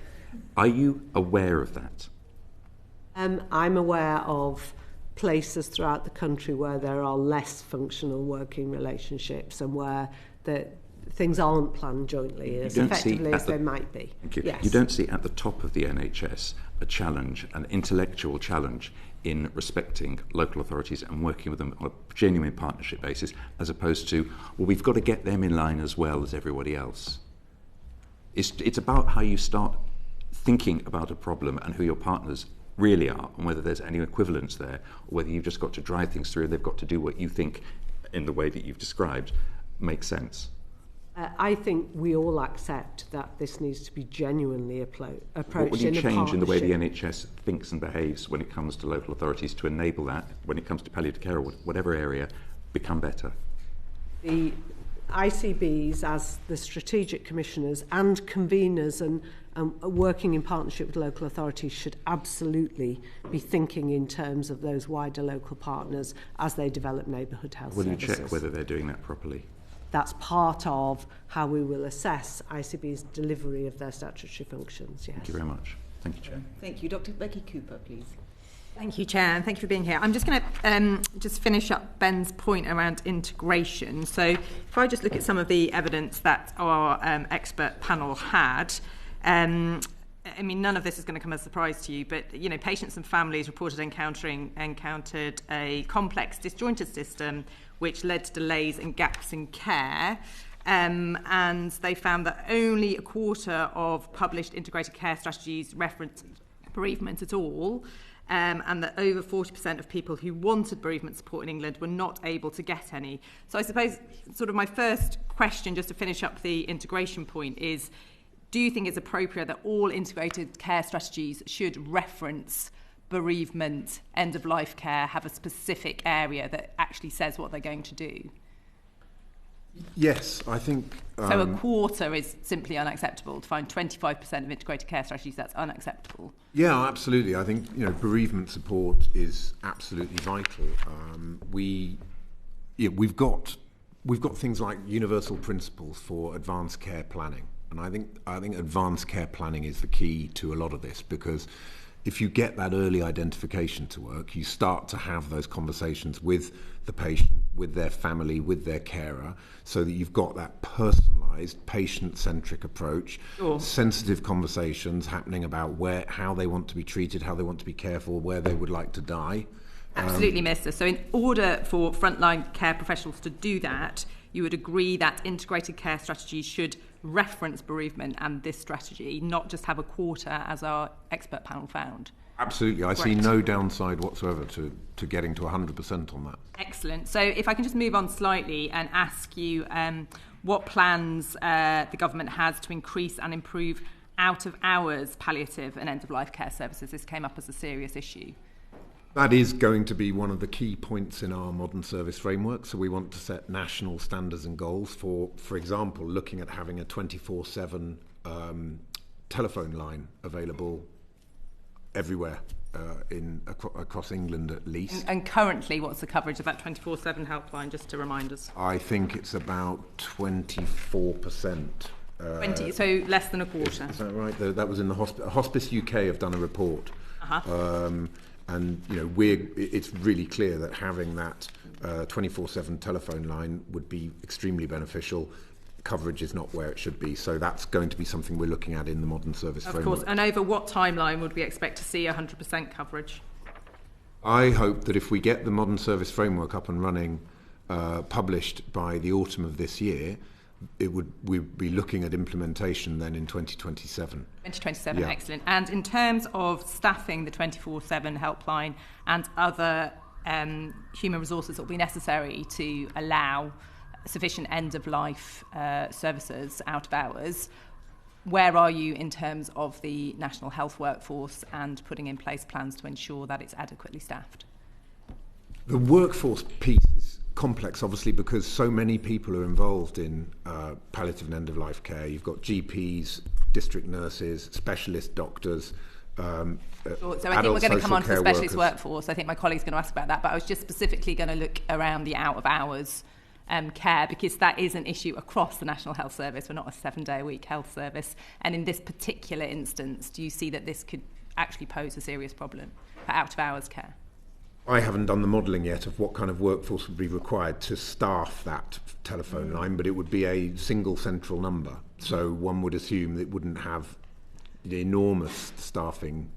Speaker 6: Are you aware of that?
Speaker 3: I'm aware of places throughout the country where there are less functional working relationships and where things aren't planned jointly as effectively as they might be.
Speaker 6: Thank you.
Speaker 3: Yes.
Speaker 6: You don't see at the top of the NHS a challenge, an intellectual challenge in respecting local authorities and working with them on a genuine partnership basis, as opposed to, well, we've got to get them in line as well as everybody else. It's about how you start thinking about a problem and who your partners really are, and whether there's any equivalence there, or whether you've just got to drive things through and they've got to do what you think in the way that you've described makes sense.
Speaker 3: I think we all accept that this needs to be genuinely approached.
Speaker 6: What would you
Speaker 3: in
Speaker 6: change in the way the
Speaker 3: partnership.
Speaker 6: NHS thinks and behaves when it comes to local authorities to enable that, when it comes to palliative care or whatever area, become better?
Speaker 3: The ICBs, as the strategic commissioners and conveners and working in partnership with local authorities, should absolutely be thinking in terms of those wider local partners as they develop neighbourhood health services.
Speaker 6: Will you check whether they're doing that properly?
Speaker 3: That's part of how we will assess ICB's delivery of their statutory functions, yes.
Speaker 6: Thank you very much. Thank you, Chair.
Speaker 1: Thank you. Dr. Becky Cooper, please.
Speaker 7: Thank you, Chair, and thank you for being here. I'm just going to just finish up Ben's point around integration. So if I just look at some of the evidence that our expert panel had, I mean, none of this is going to come as a surprise to you, but, you know, patients and families reported encountered a complex, disjointed system which led to delays and gaps in care. And they found that only a quarter of published integrated care strategies referenced bereavement at all, and that over 40% of people who wanted bereavement support in England were not able to get any. So I suppose sort of my first question, just to finish up the integration point, is do you think it's appropriate that all integrated care strategies should reference bereavement, end-of-life care, have a specific area that actually says what they're going to do?
Speaker 5: Yes, I think...
Speaker 7: So a quarter is simply unacceptable. To find 25% of integrated care strategies, that's unacceptable.
Speaker 5: Yeah, absolutely. I think, you know, bereavement support is absolutely vital. We've got things like universal principles for advanced care planning, and I think advanced care planning is the key to a lot of this, because if you get that early identification to work, you start to have those conversations with the patient, with their family, with their carer, so that you've got that personalised, patient-centric approach, sensitive conversations happening about how they want to be treated, how they want to be cared for, where they would like to die.
Speaker 7: Absolutely, Minster. So in order for frontline care professionals to do that, you would agree that integrated care strategies should reference bereavement and this strategy, not just have a quarter, as our expert panel found.
Speaker 5: Absolutely. I see no downside whatsoever to getting to 100% on that.
Speaker 7: Excellent. So if I can just move on slightly and ask you what plans the government has to increase and improve out-of-hours palliative and end-of-life care services. This came up as a serious issue.
Speaker 5: That is going to be one of the key points in our modern service framework. So we want to set national standards and goals for example, looking at having a 24/7 telephone line available everywhere across England at least.
Speaker 7: And currently, what's the coverage of that 24/7 helpline, just to remind us?
Speaker 5: I think it's about 24%.
Speaker 7: 20, so less than a quarter.
Speaker 5: Is that right? That was in the Hospice UK have done a report. And you know, it's really clear that having that 24/7 telephone line would be extremely beneficial. Coverage is not where it should be, so that's going to be something we're looking at in the modern service framework.
Speaker 7: Of course, and over what timeline would we expect to see 100% coverage?
Speaker 5: I hope that if we get the modern service framework up and running, published by the autumn of this year, we'd be looking at implementation then in 2027.
Speaker 7: 2027,
Speaker 5: yeah.
Speaker 7: Excellent. And in terms of staffing the 24/7 helpline and other human resources that will be necessary to allow sufficient end-of-life services out of hours, where are you in terms of the national health workforce and putting in place plans to ensure that it's adequately staffed?
Speaker 5: The workforce piece is complex, obviously, because so many people are involved in palliative and end-of-life care. You've got GPs, district nurses, specialist doctors,
Speaker 7: So I think we're going to come on to the specialist workforce. I think my colleague's going to ask about that, but I was just specifically going to look around the out-of-hours care, because that is an issue across the National Health Service. We're not a 7-day-a-week health service. And in this particular instance, do you see that this could actually pose a serious problem for out-of-hours care?
Speaker 5: I haven't done the modelling yet of what kind of workforce would be required to staff that telephone line, but it would be a single central number. So one would assume that it wouldn't have, enormous staffing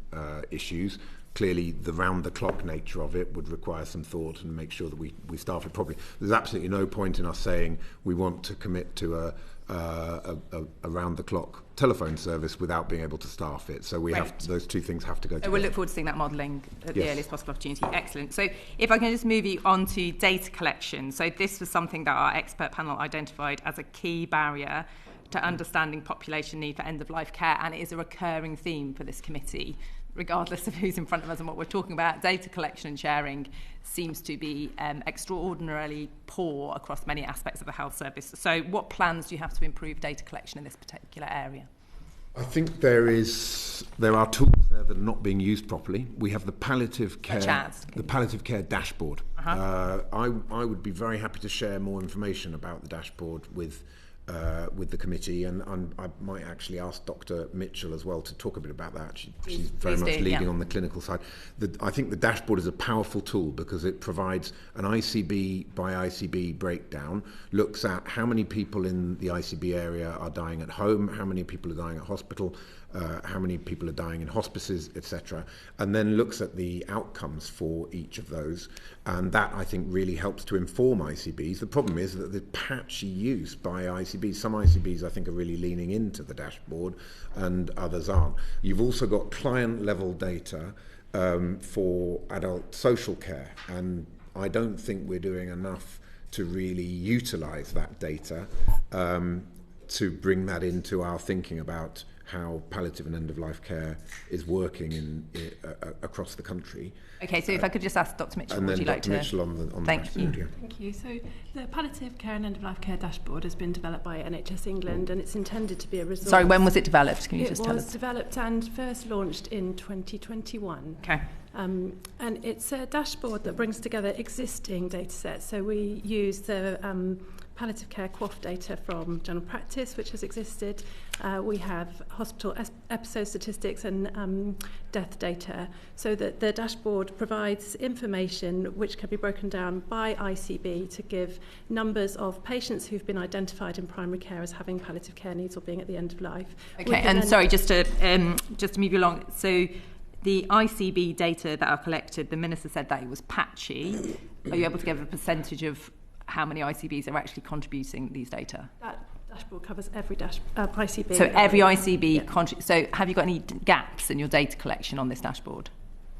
Speaker 5: issues. Clearly, the round-the-clock nature of it would require some thought and make sure that we staff it properly. There's absolutely no point in us saying we want to commit to a round-the-clock telephone service without being able to staff it. So those two things have to go together.
Speaker 7: We'll look forward to seeing that modelling at the earliest possible opportunity. Excellent. So if I can just move you on to data collection. So this was something that our expert panel identified as a key barrier to understanding population need for end-of-life care, and it is a recurring theme for this committee. Regardless of who's in front of us and what we're talking about, data collection and sharing seems to be extraordinarily poor across many aspects of the health service. So what plans do you have to improve data collection in this particular area?
Speaker 5: I think there are tools there that are not being used properly. We have the palliative care dashboard. I would be very happy to share more information about the dashboard with the committee, and I might actually ask Dr. Mitchell as well to talk a bit about that. She's very much leading on the clinical side. I think the dashboard is a powerful tool because it provides an ICB by ICB breakdown, looks at how many people in the ICB area are dying at home, how many people are dying at hospital, how many people are dying in hospices, etc., and then looks at the outcomes for each of those. And that, I think, really helps to inform ICBs. The problem is that the patchy use by ICBs, some ICBs I think are really leaning into the dashboard and others aren't. You've also got client-level data for adult social care, and I don't think we're doing enough to really utilise that data to bring that into our thinking about how palliative and end-of-life care is working across the country.
Speaker 7: Okay, so if I could just ask Dr. Mitchell, would you like to...
Speaker 5: And then Dr. Mitchell on the dashboard. Yeah.
Speaker 2: Thank you. So the Palliative Care and End-of-Life Care Dashboard has been developed by NHS England, and it's intended to be a resource... Sorry, when was it developed? Can you just tell us? It was developed and first launched in 2021.
Speaker 7: Okay.
Speaker 2: And it's a dashboard that brings together existing data sets. So we use the palliative care QOF data from general practice, which has existed. We have hospital episode statistics and death data, so that the dashboard provides information which can be broken down by ICB to give numbers of patients who've been identified in primary care as having palliative care needs or being at the end of life.
Speaker 7: Okay, and sorry, just to move you along, so the ICB data that are collected, the Minister said that it was patchy. Are you able to give a percentage of how many ICBs are actually contributing these data?
Speaker 2: That dashboard covers every ICB.
Speaker 7: So every ICB so have you got any gaps in your data collection on this dashboard?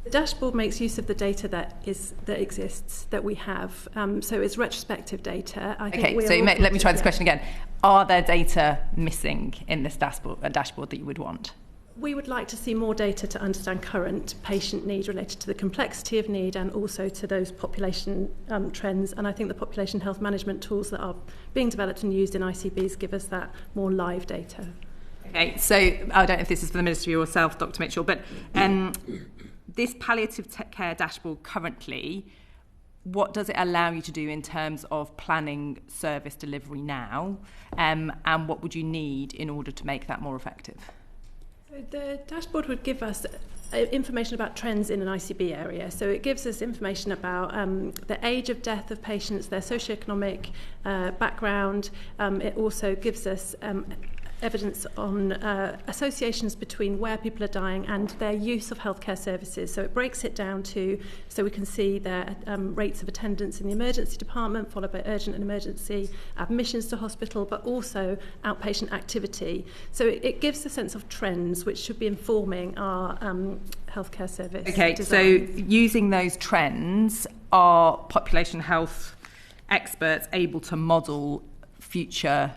Speaker 2: The dashboard makes use of the data that exists, that we have. So it's retrospective data.
Speaker 7: Let me try this question again. Are there data missing in this dashboard that you would want?
Speaker 2: We would like to see more data to understand current patient need related to the complexity of need and also to those population trends. And I think the population health management tools that are being developed and used in ICBs give us that more live data.
Speaker 7: Okay, so I don't know if this is for the Ministry or yourself, Dr. Mitchell, but this palliative care dashboard currently, what does it allow you to do in terms of planning service delivery now? And what would you need in order to make that more effective?
Speaker 2: The dashboard would give us information about trends in an ICB area. So it gives us information about the age of death of patients, their socioeconomic background. It also gives us evidence on associations between where people are dying and their use of healthcare services. So it breaks it down so we can see their rates of attendance in the emergency department, followed by urgent and emergency, admissions to hospital, but also outpatient activity. So it gives a sense of trends which should be informing our healthcare service.
Speaker 7: Okay,
Speaker 2: design.
Speaker 7: So using those trends, are population health experts able to model future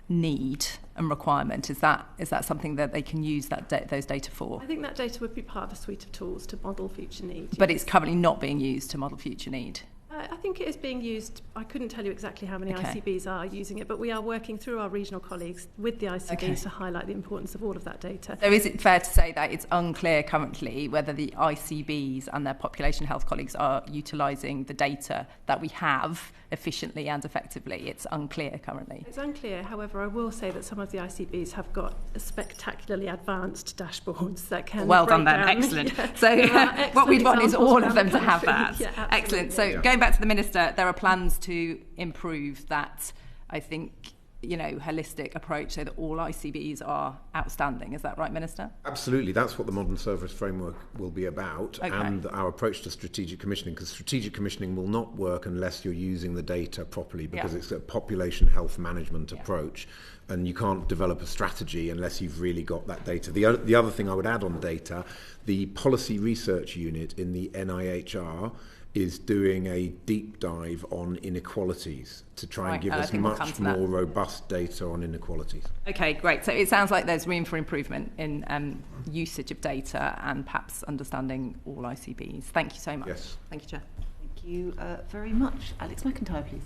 Speaker 7: need and requirement? Is that something that they can use those data for?
Speaker 2: I think that data would be part of a suite of tools to model future need.
Speaker 7: But it's currently not being used to model future need.
Speaker 2: I think it is being used. I couldn't tell you exactly how many ICBs are using it, but we are working through our regional colleagues with the ICBs to highlight the importance of all of that data.
Speaker 7: So is it fair to say that it's unclear currently whether the ICBs and their population health colleagues are utilising the data that we have efficiently and effectively? It's unclear currently.
Speaker 2: It's unclear. However, I will say that some of the ICBs have got spectacularly advanced dashboards that can
Speaker 7: well done then. Excellent.
Speaker 2: Yeah.
Speaker 7: So what we'd want is all of them to have that.
Speaker 2: Yeah,
Speaker 7: excellent. So going back to the Minister, there are plans to improve that, I think, holistic approach so that all ICBs are outstanding. Is that right, Minister?
Speaker 5: Absolutely. That's what the modern service framework will be about,
Speaker 7: okay.
Speaker 5: And our approach to strategic commissioning, because strategic commissioning will not work unless you're using the data properly, because it's a population health management approach, and you can't develop a strategy unless you've really got that data. The other thing I would add on data, the policy research unit in the NIHR is doing a deep dive on inequalities to try and give us much more robust data on inequalities.
Speaker 7: Okay, great. So it sounds like there's room for improvement in usage of data and perhaps understanding all ICBs. Thank you so much.
Speaker 5: Yes.
Speaker 7: Thank you, Chair.
Speaker 1: Thank you very much. Alex McIntyre, please.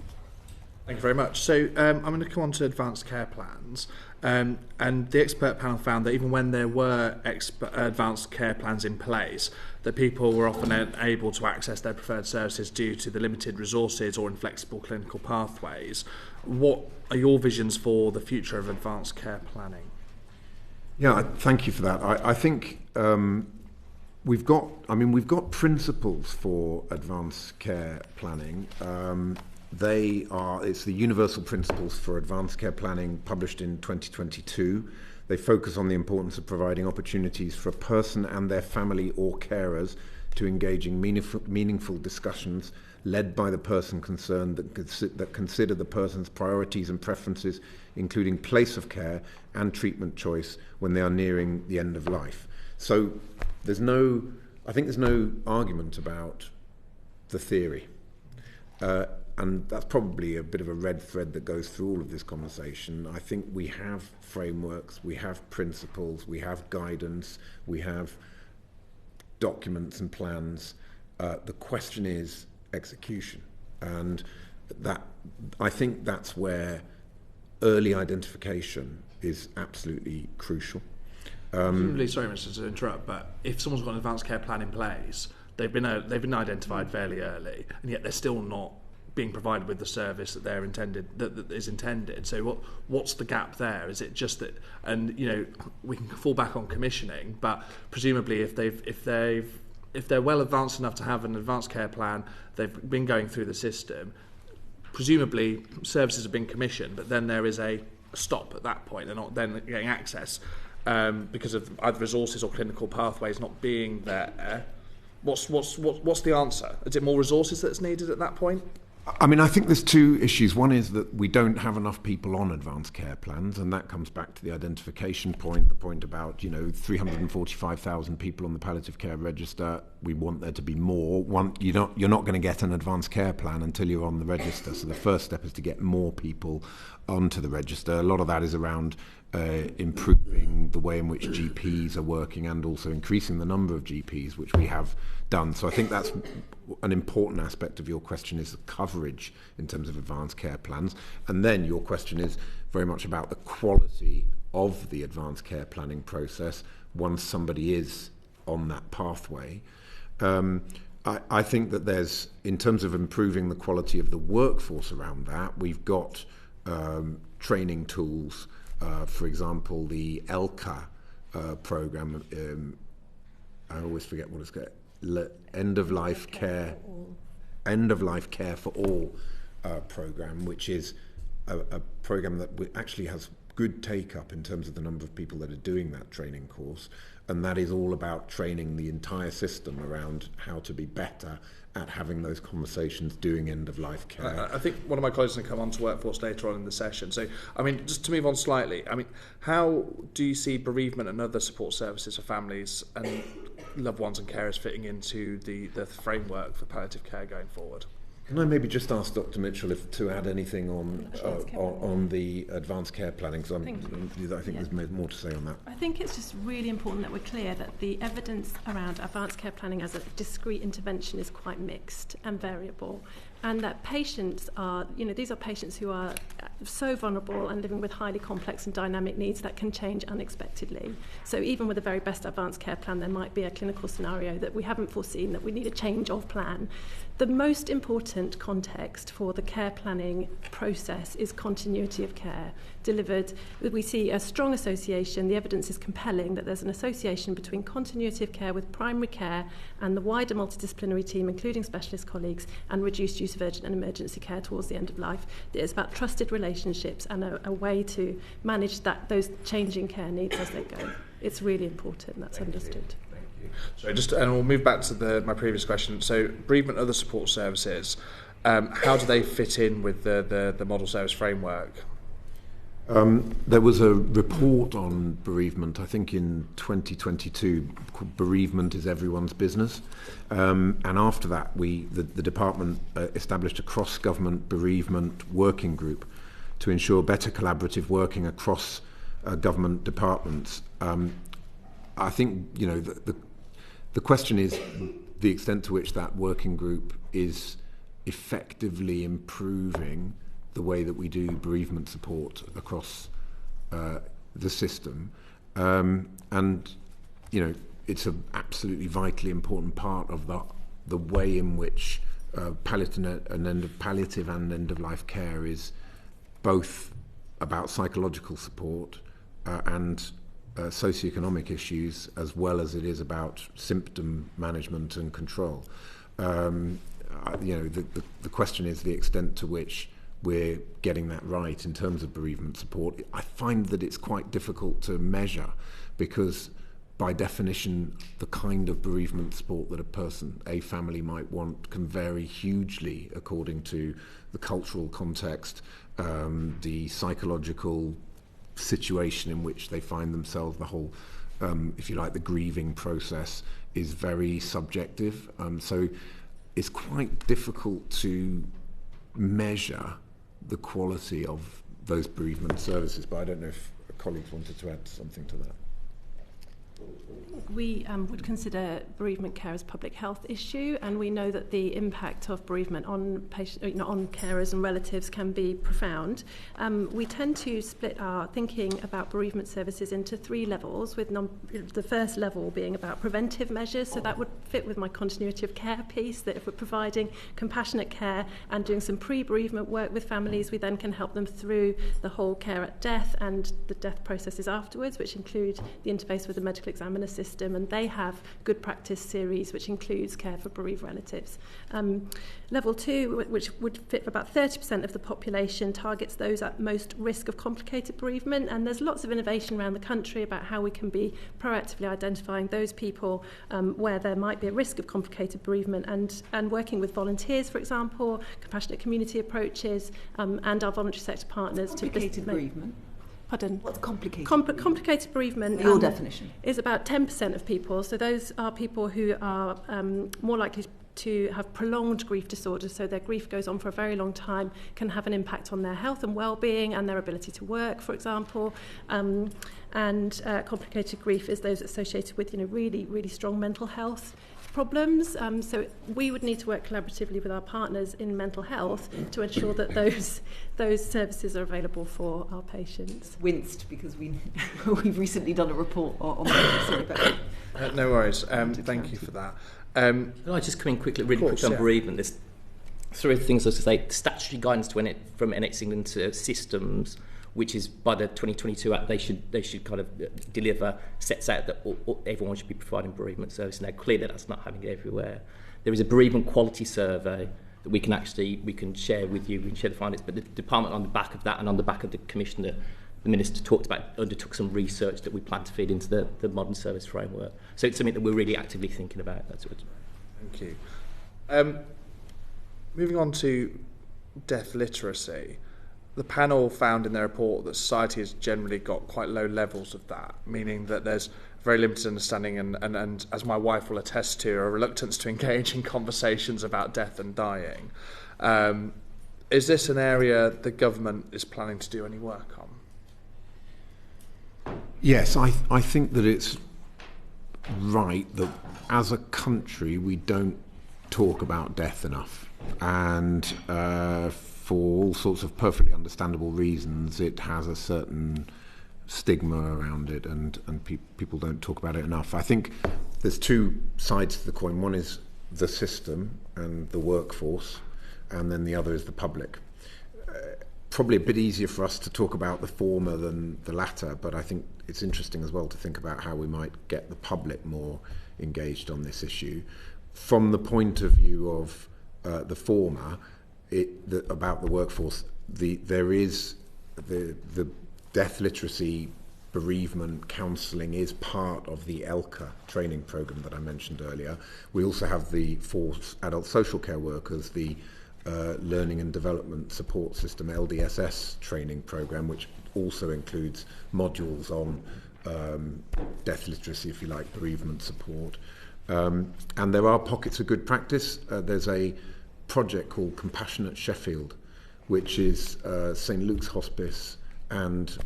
Speaker 8: Thank you very much. So I'm going to come on to advanced care plans. And the expert panel found that even when there were advanced care plans in place, that people were often unable to access their preferred services due to the limited resources or inflexible clinical pathways. What are your visions for the future of advanced care planning?
Speaker 5: Yeah, thank you for that. I think we've got principles for advanced care planning. It's the Universal Principles for Advanced Care Planning, published in 2022. They focus on the importance of providing opportunities for a person and their family or carers to engage in meaningful discussions led by the person concerned that consider the person's priorities and preferences, including place of care and treatment choice when they are nearing the end of life. So there's no argument about the theory. And that's probably a bit of a red thread that goes through all of this conversation. I think we have frameworks, we have principles, we have guidance, we have documents and plans. The question is execution. And I think that's where early identification is absolutely crucial.
Speaker 8: I'm really sorry, Mr. to interrupt, but if someone's got an advanced care plan in place, they've been identified fairly early, and yet they're still not being provided with the service that that is intended. So what's the gap there? Is it just that, and we can fall back on commissioning, but presumably if they're well advanced enough to have an advanced care plan, they've been going through the system, presumably services have been commissioned, but then there is a stop at that point. They're not then getting access because of either resources or clinical pathways not being there. What's the answer? Is it more resources that's needed at that point?
Speaker 5: I mean, I think there's two issues. One is that we don't have enough people on advanced care plans, and that comes back to the identification point, the point about, 345,000 people on the palliative care register. We want there to be more. You're not going to get an advanced care plan until you're on the register. So the first step is to get more people onto the register. A lot of that is around improving the way in which GPs are working and also increasing the number of GPs, which we have done. So I think that's an important aspect of your question, is the coverage in terms of advanced care plans. And then your question is very much about the quality of the advanced care planning process once somebody is on that pathway. I think that there's, in terms of improving the quality of the workforce around that, we've got training tools. For example, the ELCA program, I always forget what it's called, End of Life Care for All program, which is a program that actually has good take-up in terms of the number of people that are doing that training course, and that is all about training the entire system around how to be better at having those conversations, doing end-of-life care.
Speaker 8: I think one of my colleagues will come on to workforce later on in the session. So, just to move on slightly, how do you see bereavement and other support services for families and loved ones and carers fitting into the framework for palliative care going forward?
Speaker 5: Can I maybe just ask Dr. Mitchell to add anything on the advanced care planning? Because I think there's more to say on that.
Speaker 2: I think it's just really important that we're clear that the evidence around advanced care planning as a discrete intervention is quite mixed and variable, and that patients are, these are patients who are so vulnerable and living with highly complex and dynamic needs that can change unexpectedly. So even with the very best advanced care plan, there might be a clinical scenario that we haven't foreseen, that we need a change of plan. The most important context for the care planning process is continuity of care delivered. We see a strong association. The evidence is compelling that there's an association between continuity of care with primary care and the wider multidisciplinary team, including specialist colleagues, and reduced use use of urgent and emergency care towards the end of life. It's about trusted relationships and a way to manage those changing care needs as they go. It's really important that's understood.
Speaker 8: So and we'll move back to my previous question. So bereavement and other support services, how do they fit in with the model service framework?
Speaker 5: There was a report on bereavement, I think in 2022, called Bereavement is Everyone's Business. And after that, the department established a cross-government bereavement working group to ensure better collaborative working across government departments. I think, the question is the extent to which that working group is effectively improving the way that we do bereavement support across the system. And, it's an absolutely vitally important part of the way in which palliative and end-of-life care is both about psychological support and socioeconomic issues, as well as it is about symptom management and control. The question is the extent to which we're getting that right in terms of bereavement support. I find that it's quite difficult to measure because, by definition, the kind of bereavement support that a family might want can vary hugely according to the cultural context, the psychological situation in which they find themselves. The whole, if you like, the grieving process is very subjective. So it's quite difficult to measure the quality of those bereavement services, but I don't know if colleagues wanted to add something to that.
Speaker 2: We would consider bereavement care as a public health issue, and we know that the impact of bereavement on on carers and relatives can be profound. We tend to split our thinking about bereavement services into 3 levels, with the first level being about preventive measures. So that would fit with my continuity of care piece, that if we're providing compassionate care and doing some pre-bereavement work with families, we then can help them through the whole care at death and the death processes afterwards, which include the interface with the medical examiner system, and they have good practice series which includes care for bereaved relatives. Level 2, which would fit for about 30% of the population, targets those at most risk of complicated bereavement, and there's lots of innovation around the country about how we can be proactively identifying those people where there might be a risk of complicated bereavement, and working with volunteers, for example, compassionate community approaches, and our voluntary sector partners.
Speaker 1: Complicated bereavement?
Speaker 2: Pardon?
Speaker 1: What's complicated?
Speaker 2: Complicated bereavement.
Speaker 1: Your definition?
Speaker 2: Is about 10% of people. So those are people who are more likely to have prolonged grief disorder, so their grief goes on for a very long time, can have an impact on their health and well-being and their ability to work, for example. And complicated grief is those associated with really, really strong mental health problems. So we would need to work collaboratively with our partners in mental health to ensure that those services are available for our patients.
Speaker 1: Winced because we've recently done a report on that.
Speaker 8: No worries. Thank you for that.
Speaker 4: Can I just come in quickly on bereavement? There's 3 things I was going to say. Statutory guidance from NHS England to systems, which is by the 2022 Act, they should kind of deliver, sets out that everyone should be providing bereavement service. Now, clearly that's not happening everywhere. There is a bereavement quality survey that we can share with you, we can share the findings, but the department on the back of that and on the back of the commissioner, the Minister talked about, undertook some research that we plan to feed into the modern service framework. So it's something that we're really actively thinking about. That's what.
Speaker 8: Thank you. Moving on to death literacy. The panel found in their report that society has generally got quite low levels of that, meaning that there's very limited understanding and as my wife will attest to, a reluctance to engage in conversations about death and dying. Is this an area the government is planning to do any work on?
Speaker 5: Yes, I think that it's right that as a country we don't talk about death enough, and for all sorts of perfectly understandable reasons it has a certain stigma around it, and people don't talk about it enough. I think there's 2 sides to the coin. One is the system and the workforce, and then the other is the public. Probably a bit easier for us to talk about the former than the latter, but I think it's interesting as well to think about how we might get the public more engaged on this issue. From the point of view of the former, about the workforce. There is the death literacy, bereavement counselling is part of the ELCA training programme that I mentioned earlier. We also have for adult social care workers, the Learning and Development Support System, LDSS training programme, which also includes modules on death literacy, if you like, bereavement support. And there are pockets of good practice. There's a project called Compassionate Sheffield, which is St Luke's Hospice and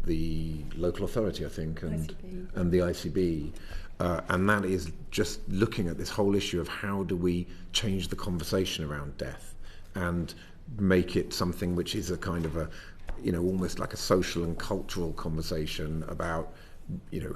Speaker 5: the local authority, I think, and the ICB. And that is just looking at this whole issue of how do we change the conversation around death and make it something which is a kind of a, almost like a social and cultural conversation about,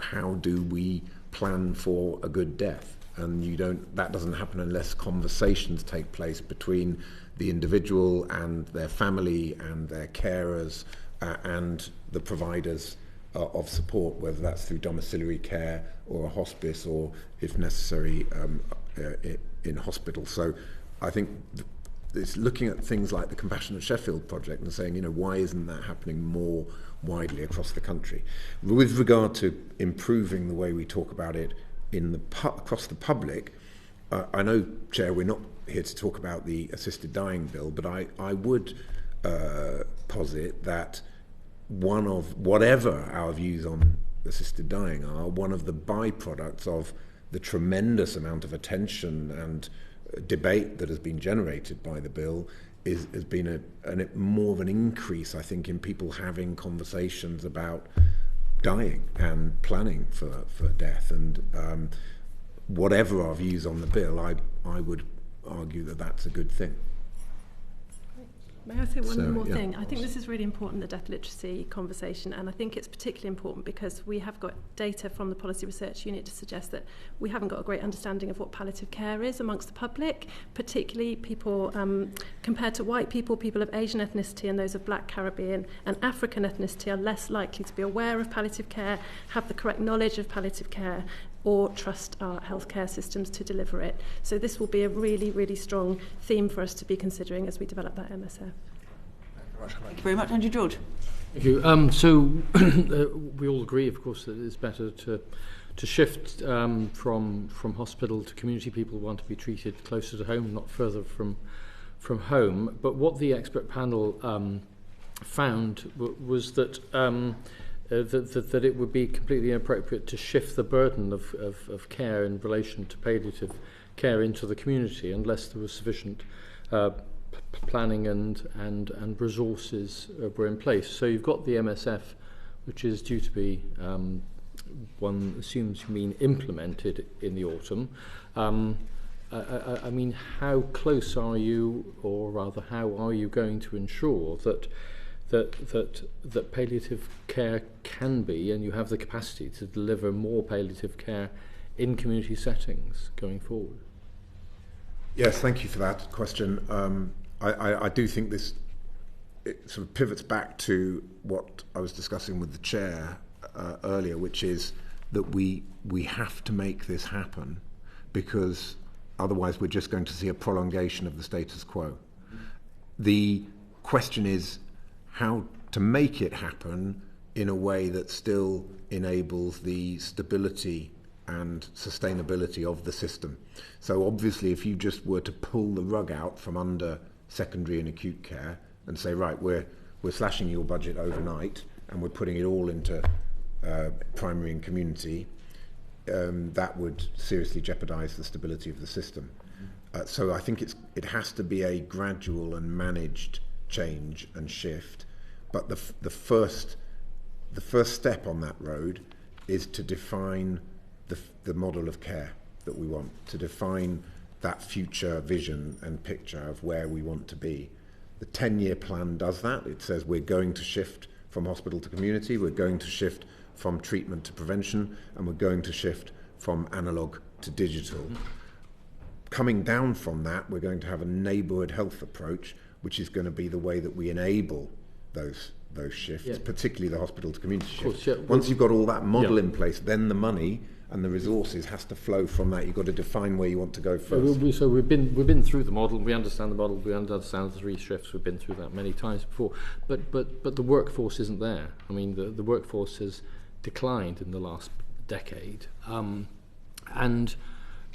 Speaker 5: how do we plan for a good death? And that doesn't happen unless conversations take place between the individual and their family and their carers and the providers of support, whether that's through domiciliary care or a hospice or, if necessary, in hospital. So I think it's looking at things like the Compassionate Sheffield project and saying, why isn't that happening more widely across the country? With regard to improving the way we talk about it across the public, I know, Chair, we're not here to talk about the assisted dying bill, but I would posit that one of, whatever our views on assisted dying are, one of the byproducts of the tremendous amount of attention and debate that has been generated by the bill has been more of an increase, I think, in people having conversations about dying and planning for death. And whatever our views on the bill, I would argue that that's a good thing.
Speaker 2: May I say one more thing? I think this is really important, the death literacy conversation, and I think it's particularly important because we have got data from the Policy Research Unit to suggest that we haven't got a great understanding of what palliative care is amongst the public, particularly people compared to white people, people of Asian ethnicity and those of Black, Caribbean and African ethnicity are less likely to be aware of palliative care, have the correct knowledge of palliative care, or trust our healthcare systems to deliver it. So this will be a really, really strong theme for us to be considering as we develop that MSF.
Speaker 1: Thank you very much. Andrew George.
Speaker 9: Thank you. So we all agree, of course, that it's better to shift from hospital to community. People want to be treated closer to home, not further from home. But what the expert panel found was that that it would be completely inappropriate to shift the burden of care in relation to palliative care into the community unless there was sufficient planning and resources were in place. So you've got the MSF, which is due to be, one assumes you mean implemented in the autumn. I mean, how close are you, or rather how are you going to ensure that palliative care can be, and you have the capacity to deliver more palliative care in community settings going forward?
Speaker 5: Yes, thank you for that question. I do think this sort of pivots back to what I was discussing with the Chair earlier, which is that we have to make this happen, because otherwise we're just going to see a prolongation of the status quo. The question is how to make it happen in a way that still enables the stability and sustainability of the system. So obviously, if you just were to pull the rug out from under secondary and acute care and say, right, we're slashing your budget overnight and we're putting it all into primary and community, that would seriously jeopardize the stability of the system. So I think it has to be a gradual and managed change and shift. But the first step on that road is to define the model of care that we want, to define that future vision and picture of where we want to be. The 10-year plan does that. It says we're going to shift from hospital to community, we're going to shift from treatment to prevention, and we're going to shift from analogue to digital. Coming down from that, we're going to have a neighbourhood health approach, which is going to be the way that we enable those shifts, particularly the hospital to community shift. Once you've got all that model in place, then the money and the resources has to flow from that. You've got to define where you want to go first.
Speaker 9: So we've been through the model. We understand the model. We understand the 3 shifts. We've been through that many times before. But the workforce isn't there. I mean, the workforce has declined in the last decade. And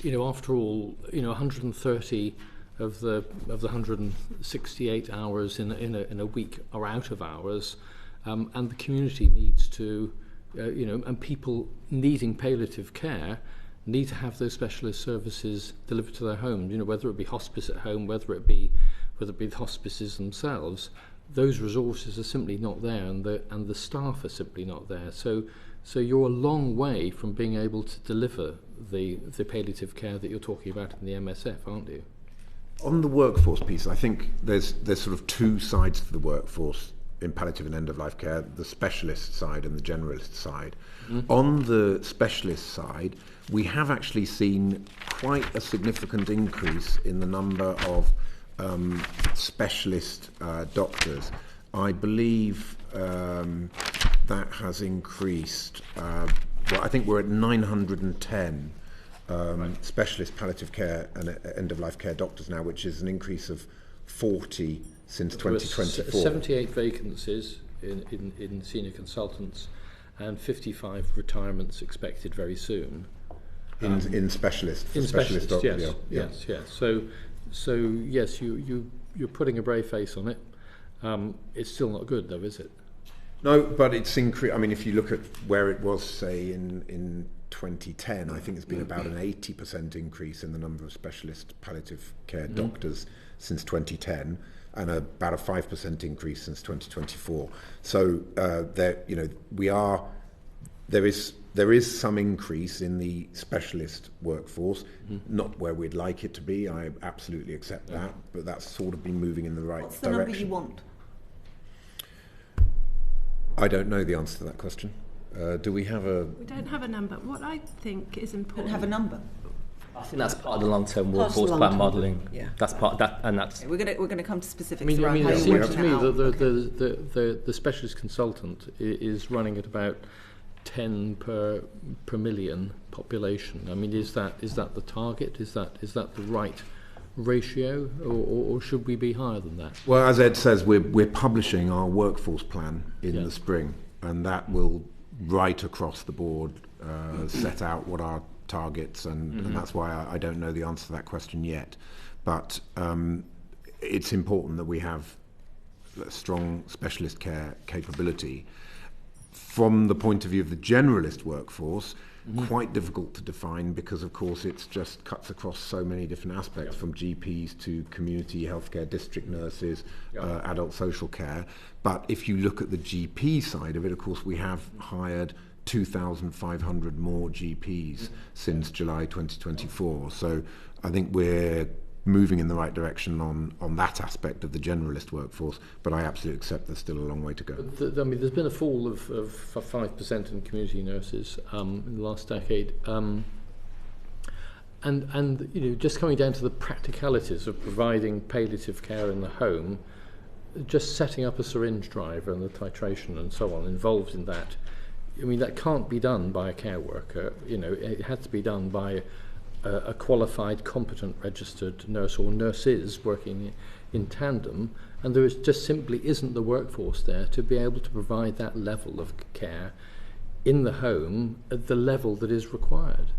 Speaker 9: after all, 130 of the 168 hours in a week are out of hours, and the community needs to. And people needing palliative care need to have those specialist services delivered to their homes. Whether it be hospice at home, whether it be the hospices themselves, those resources are simply not there, and the staff are simply not there. So you're a long way from being able to deliver the palliative care that you're talking about in the MSF, aren't you?
Speaker 5: On the workforce piece, I think there's sort of 2 sides to the workforce in palliative and end-of-life care, the specialist side and the generalist side. On the specialist side, we have actually seen quite a significant increase in the number of specialist doctors. I believe that has increased. I think we're at 910 specialist palliative care and end-of-life care doctors now, which is an increase of 40 since 2024.
Speaker 9: 78 vacancies in senior consultants and 55 retirements expected very soon.
Speaker 5: In specialist doctors,
Speaker 9: yes. So yes, you're putting a brave face on it. It's still not good, though, is it?
Speaker 5: No, but it's increased. I mean, if you look at where it was, say, in 2010, I think it's been about an 80% increase in the number of specialist palliative care doctors since 2010, and about a 5% increase since 2024. So there is some increase in the specialist workforce, not where we'd like it to be. I absolutely accept that, but that's sort of been moving in the right
Speaker 1: What's the
Speaker 5: direction.
Speaker 1: number you want?
Speaker 5: I don't know the answer to that question. Do we have a...
Speaker 2: We don't have a number. What I think is important...
Speaker 1: Don't have a number.
Speaker 4: I think that's part of the long-term workforce plan modelling.
Speaker 1: Yeah.
Speaker 4: That's part of that, and that's...
Speaker 1: We're going to come to specifics
Speaker 9: I
Speaker 1: around
Speaker 9: mean,
Speaker 1: how
Speaker 9: it
Speaker 1: you work
Speaker 9: seems to me
Speaker 1: out.
Speaker 9: that the specialist consultant is running at about 10 per million population. I mean, is that the target? Is that the right ratio, or should we be higher than that?
Speaker 5: Well, as Ed says, we're publishing our workforce plan in the spring, and that will right across the board set out what our targets, and that's why I don't know the answer to that question yet. But it's important that we have a strong specialist care capability. From the point of view of the generalist workforce, quite difficult to define because, of course, it just cuts across so many different aspects, from GPs to community healthcare, district nurses, adult social care. But if you look at the GP side of it, of course, we have hired 2,500 more GPs since July 2024. So I think we're moving in the right direction on that aspect of the generalist workforce, but I absolutely accept there's still a long way to go.
Speaker 9: I mean, there's been a fall of 5% in community nurses in the last decade, and just coming down to the practicalities of providing palliative care in the home, just setting up a syringe driver and the titration and so on involved in that. I mean, that can't be done by a care worker. It has to be done by a qualified, competent, registered nurse or nurses working in tandem, and there just simply isn't the workforce there to be able to provide that level of care in the home at the level that is required.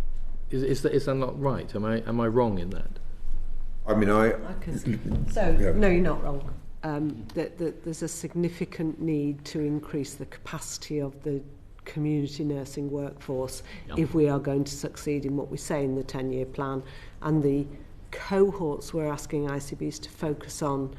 Speaker 9: Is that not right? Am I wrong in that?
Speaker 5: I mean,
Speaker 3: No, you're not wrong. There's a significant need to increase the capacity of the community nursing workforce if we are going to succeed in what we say in the 10-year plan, and the cohorts we're asking ICBs to focus on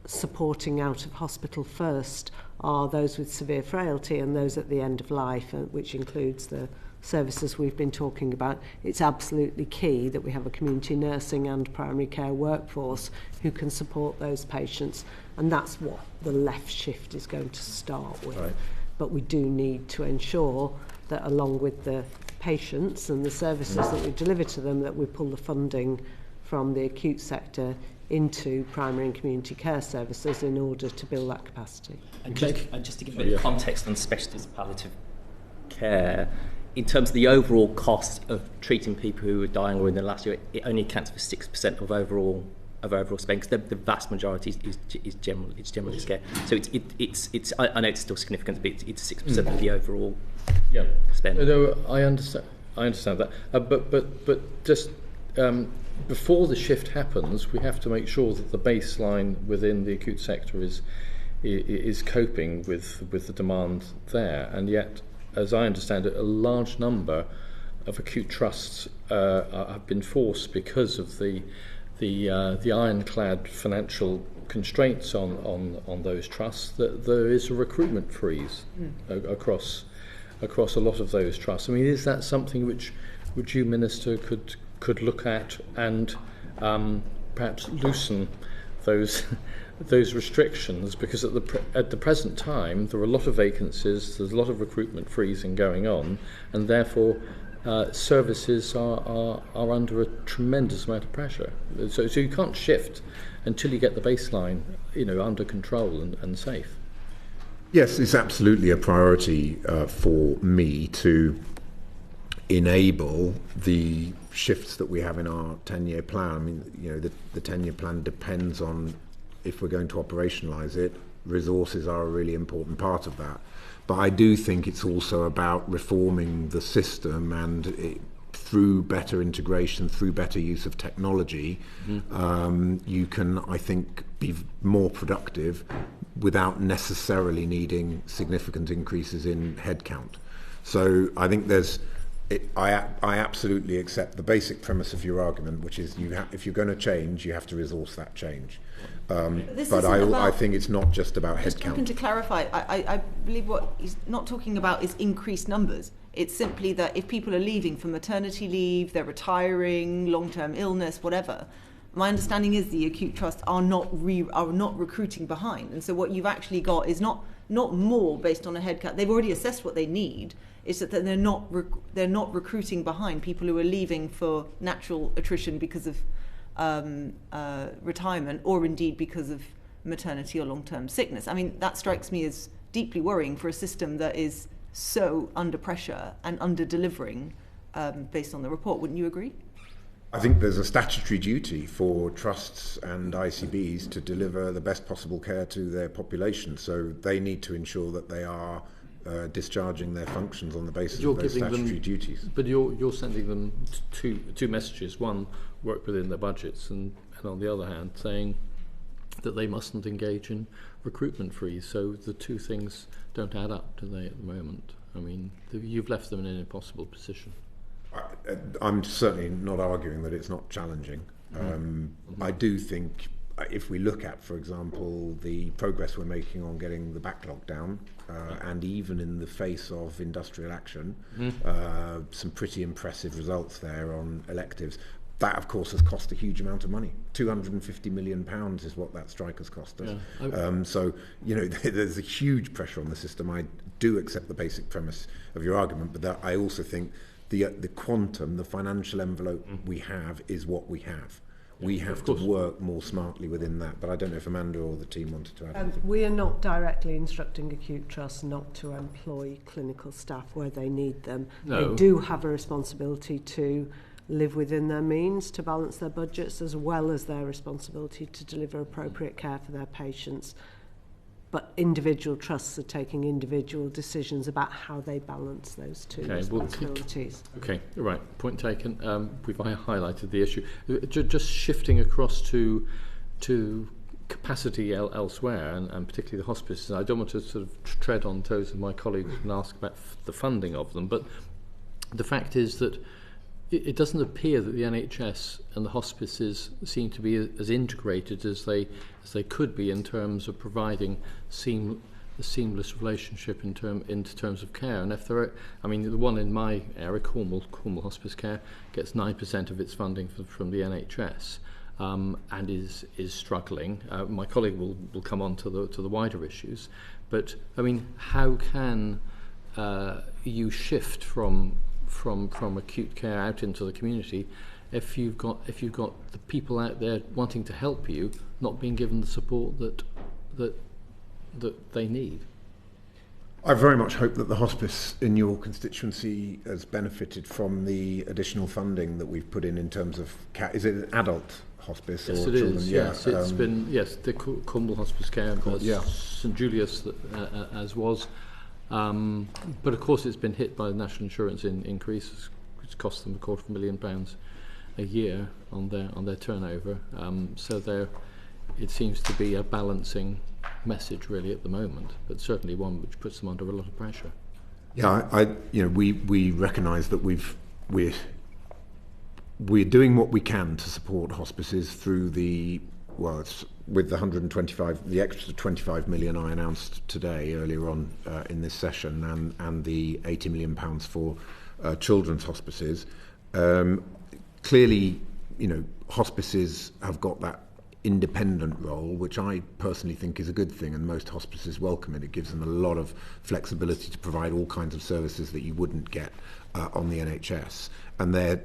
Speaker 3: supporting out of hospital first are those with severe frailty and those at the end of life, which includes the services we've been talking about. It's absolutely key that we have a community nursing and primary care workforce who can support those patients, and that's what the left shift is going to start with. Right. But we do need to ensure that along with the patients and the services that we deliver to them, that we pull the funding from the acute sector into primary and community care services in order to build that capacity.
Speaker 4: And just to give a bit of context on specialist palliative care, in terms of the overall cost of treating people who are dying or in the last year, it only accounts for 6% of overall spend, because the vast majority is generally scare. So it's I know it's still significant, but it's 6% of the overall spend.
Speaker 9: No, I understand that, but just before the shift happens, we have to make sure that the baseline within the acute sector is coping with the demand there, and yet, as I understand it, a large number of acute trusts have been forced, because of the ironclad financial constraints on those trusts, that there is a recruitment freeze across a lot of those trusts. I mean, is that something which you, Minister, could look at and perhaps loosen those restrictions? Because at the present time there are a lot of vacancies, there's a lot of recruitment freezing going on, and therefore services are under a tremendous amount of pressure. So you can't shift until you get the baseline, under control and safe.
Speaker 5: Yes, it's absolutely a priority for me to enable the shifts that we have in our 10-year plan. I mean, the 10-year plan depends on, if we're going to operationalise it, resources are a really important part of that. But I do think it's also about reforming the system, and through better integration, through better use of technology, you can, I think, be more productive without necessarily needing significant increases in headcount. So I think I absolutely accept the basic premise of your argument, which is if you're going to change, you have to resource that change. But I think it's not just about headcount.
Speaker 1: To clarify, I believe what he's not talking about is increased numbers. It's simply that if people are leaving for maternity leave, they're retiring, long-term illness, whatever, my understanding is the acute trusts are not recruiting behind. And so what you've actually got is not more based on a headcount. They've already assessed what they need. It's that they're not recruiting behind people who are leaving for natural attrition because of retirement, or indeed because of maternity or long-term sickness. I mean, that strikes me as deeply worrying for a system that is so under pressure and under-delivering based on the report. Wouldn't you agree?
Speaker 5: I think there's a statutory duty for trusts and ICBs to deliver the best possible care to their population, so they need to ensure that they are discharging their functions on the basis of those statutory duties.
Speaker 9: But you're sending them two messages. One, work within their budgets, and on the other hand, saying that they mustn't engage in recruitment freeze. So the two things don't add up, do they, at the moment? I mean, you've left them in an impossible position.
Speaker 5: I'm certainly not arguing that it's not challenging. I do think, if we look at, for example, the progress we're making on getting the backlog down, and even in the face of industrial action, some pretty impressive results there on electives. That, of course, has cost a huge amount of money. £250 million is what that strike has cost us. Yeah. So, there's a huge pressure on the system. I do accept the basic premise of your argument, but I also think the quantum, the financial envelope we have is what we have. We have to work more smartly within that. But I don't know if Amanda or the team wanted to add anything.
Speaker 3: We are not directly instructing acute trusts not to employ clinical staff where they need them. No. They do have a responsibility to live within their means, to balance their budgets, as well as their responsibility to deliver appropriate care for their patients. But individual trusts are taking individual decisions about how they balance those two responsibilities.
Speaker 9: Okay, right, point taken. We've highlighted the issue. Just shifting across to capacity elsewhere, and particularly the hospices. I don't want to sort of tread on toes of my colleagues and ask about the funding of them, but the fact is that it doesn't appear that the NHS and the hospices seem to be as integrated as they could be in terms of providing a seamless relationship in terms of care. And if there are, I mean, the one in my area, Cornwall Hospice Care, gets 9% of its funding from the NHS, and is struggling. My colleague will come on to the wider issues, but I mean, how can you shift from acute care out into the community if you've got the people out there wanting to help you not being given the support that they need?
Speaker 5: I very much hope that the hospice in your constituency has benefited from the additional funding that we've put in terms of is it an adult hospice
Speaker 9: yes,
Speaker 5: or
Speaker 9: it
Speaker 5: children?
Speaker 9: Is.
Speaker 5: Yeah,
Speaker 9: yes, it's been the Cornwall Hospice Care, St Julius as was, but of course it's been hit by the national insurance increase, which cost them £250,000 a year on their turnover. So it seems to be a balancing message really at the moment, but certainly one which puts them under a lot of pressure.
Speaker 5: Yeah, we recognise that we're doing what we can to support hospices through with the extra 25 million I announced today earlier on in this session, and the £80 million for children's hospices. Clearly, hospices have got that independent role, which I personally think is a good thing, and most hospices welcome it. It gives them a lot of flexibility to provide all kinds of services that you wouldn't get on the NHS, and they're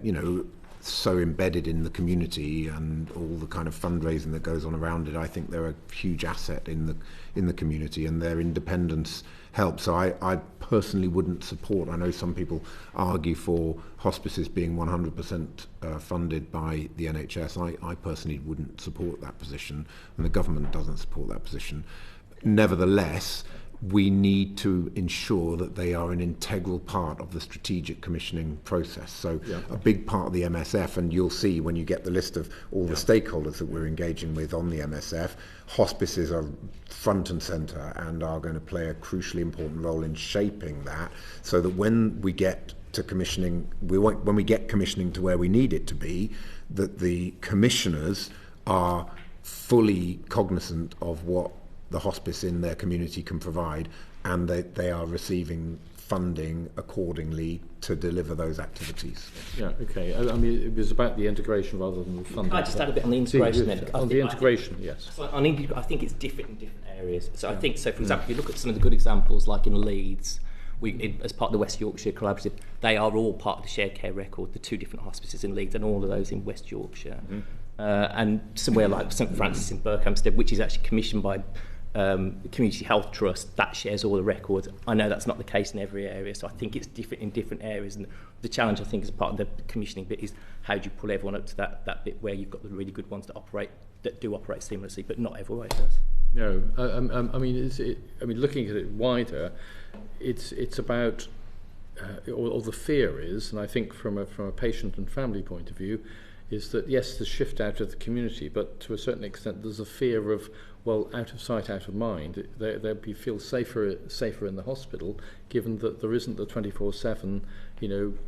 Speaker 5: so embedded in the community and all the kind of fundraising that goes on around it. I think they're a huge asset in the community, and their independence helps. So I personally wouldn't support, I know some people argue for hospices being 100% funded by the NHS. I personally wouldn't support that position, and the government doesn't support that position. Nevertheless, we need to ensure that they are an integral part of the strategic commissioning process. So a big part of the MSF, and you'll see when you get the list of all the stakeholders that we're engaging with on the MSF, hospices are front and centre and are going to play a crucially important role in shaping that, so that when we get to commissioning, when we get commissioning to where we need it to be, that the commissioners are fully cognizant of what the hospice in their community can provide, and they are receiving funding accordingly to deliver those activities.
Speaker 9: Yeah, okay. I mean, it was about the integration rather than the funding.
Speaker 4: Can I just add a bit on the integration then?
Speaker 9: Yes.
Speaker 4: So I think it's different in different areas. So I think, for example, if you look at some of the good examples, like in Leeds, as part of the West Yorkshire Collaborative, they are all part of the shared care record, the two different hospices in Leeds and all of those in West Yorkshire. And somewhere like St Francis in Berkhamsted, which is actually commissioned by Community Health Trust, that shares all the records. I know that's not the case in every area, so I think it's different in different areas, and the challenge I think as part of the commissioning bit is how do you pull everyone up to that bit where you've got the really good ones that do operate seamlessly, but not everywhere does.
Speaker 9: No, I mean looking at it wider, it's about or the fear is, and I think from a patient and family point of view, is that yes, the shift out of the community, but to a certain extent there's a fear of, well, out of sight, out of mind. They feel safer in the hospital, given that there isn't the 24/7,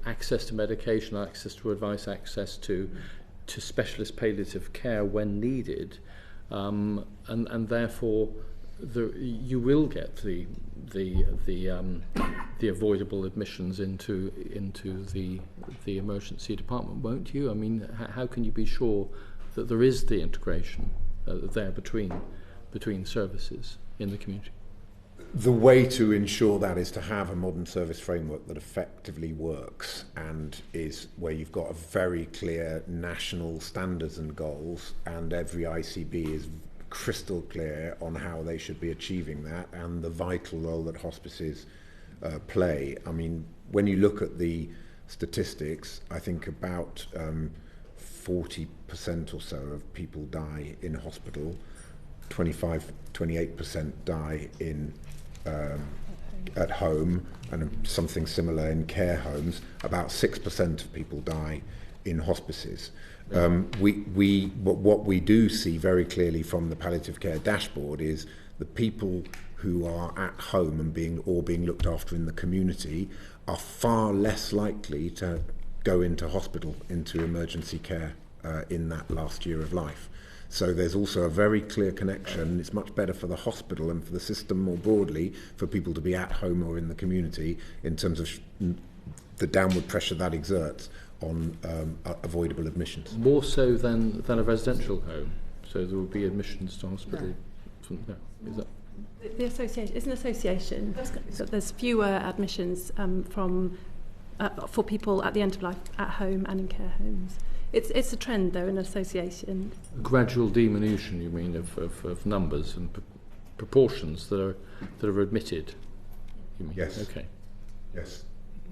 Speaker 9: access to medication, access to advice, access to specialist palliative care when needed, and therefore you will get the avoidable admissions into the emergency department, won't you? I mean, how can you be sure that there is the integration there between services in the community?
Speaker 5: The way to ensure that is to have a modern service framework that effectively works and is where you've got a very clear national standards and goals, and every ICB is crystal clear on how they should be achieving that, and the vital role that hospices play. I mean, when you look at the statistics, I think about 40% or so of people die in hospital, 28% die in at home, and something similar in care homes. About 6% of people die in hospices. What we do see very clearly from the palliative care dashboard is the people who are at home and being looked after in the community are far less likely to go into hospital, into emergency care in that last year of life. So there's also a very clear connection. It's much better for the hospital and for the system more broadly for people to be at home or in the community in terms of the downward pressure that exerts on avoidable admissions.
Speaker 9: More so than a residential home. So there will be admissions to hospital.
Speaker 2: No. Is that? The association is an association. So there's fewer admissions for people at the end of life at home and in care homes. It's a trend, though, in association.
Speaker 9: A gradual diminution, you mean, of numbers and proportions that are admitted you mean?
Speaker 5: Yes.
Speaker 9: Okay.
Speaker 5: Yes.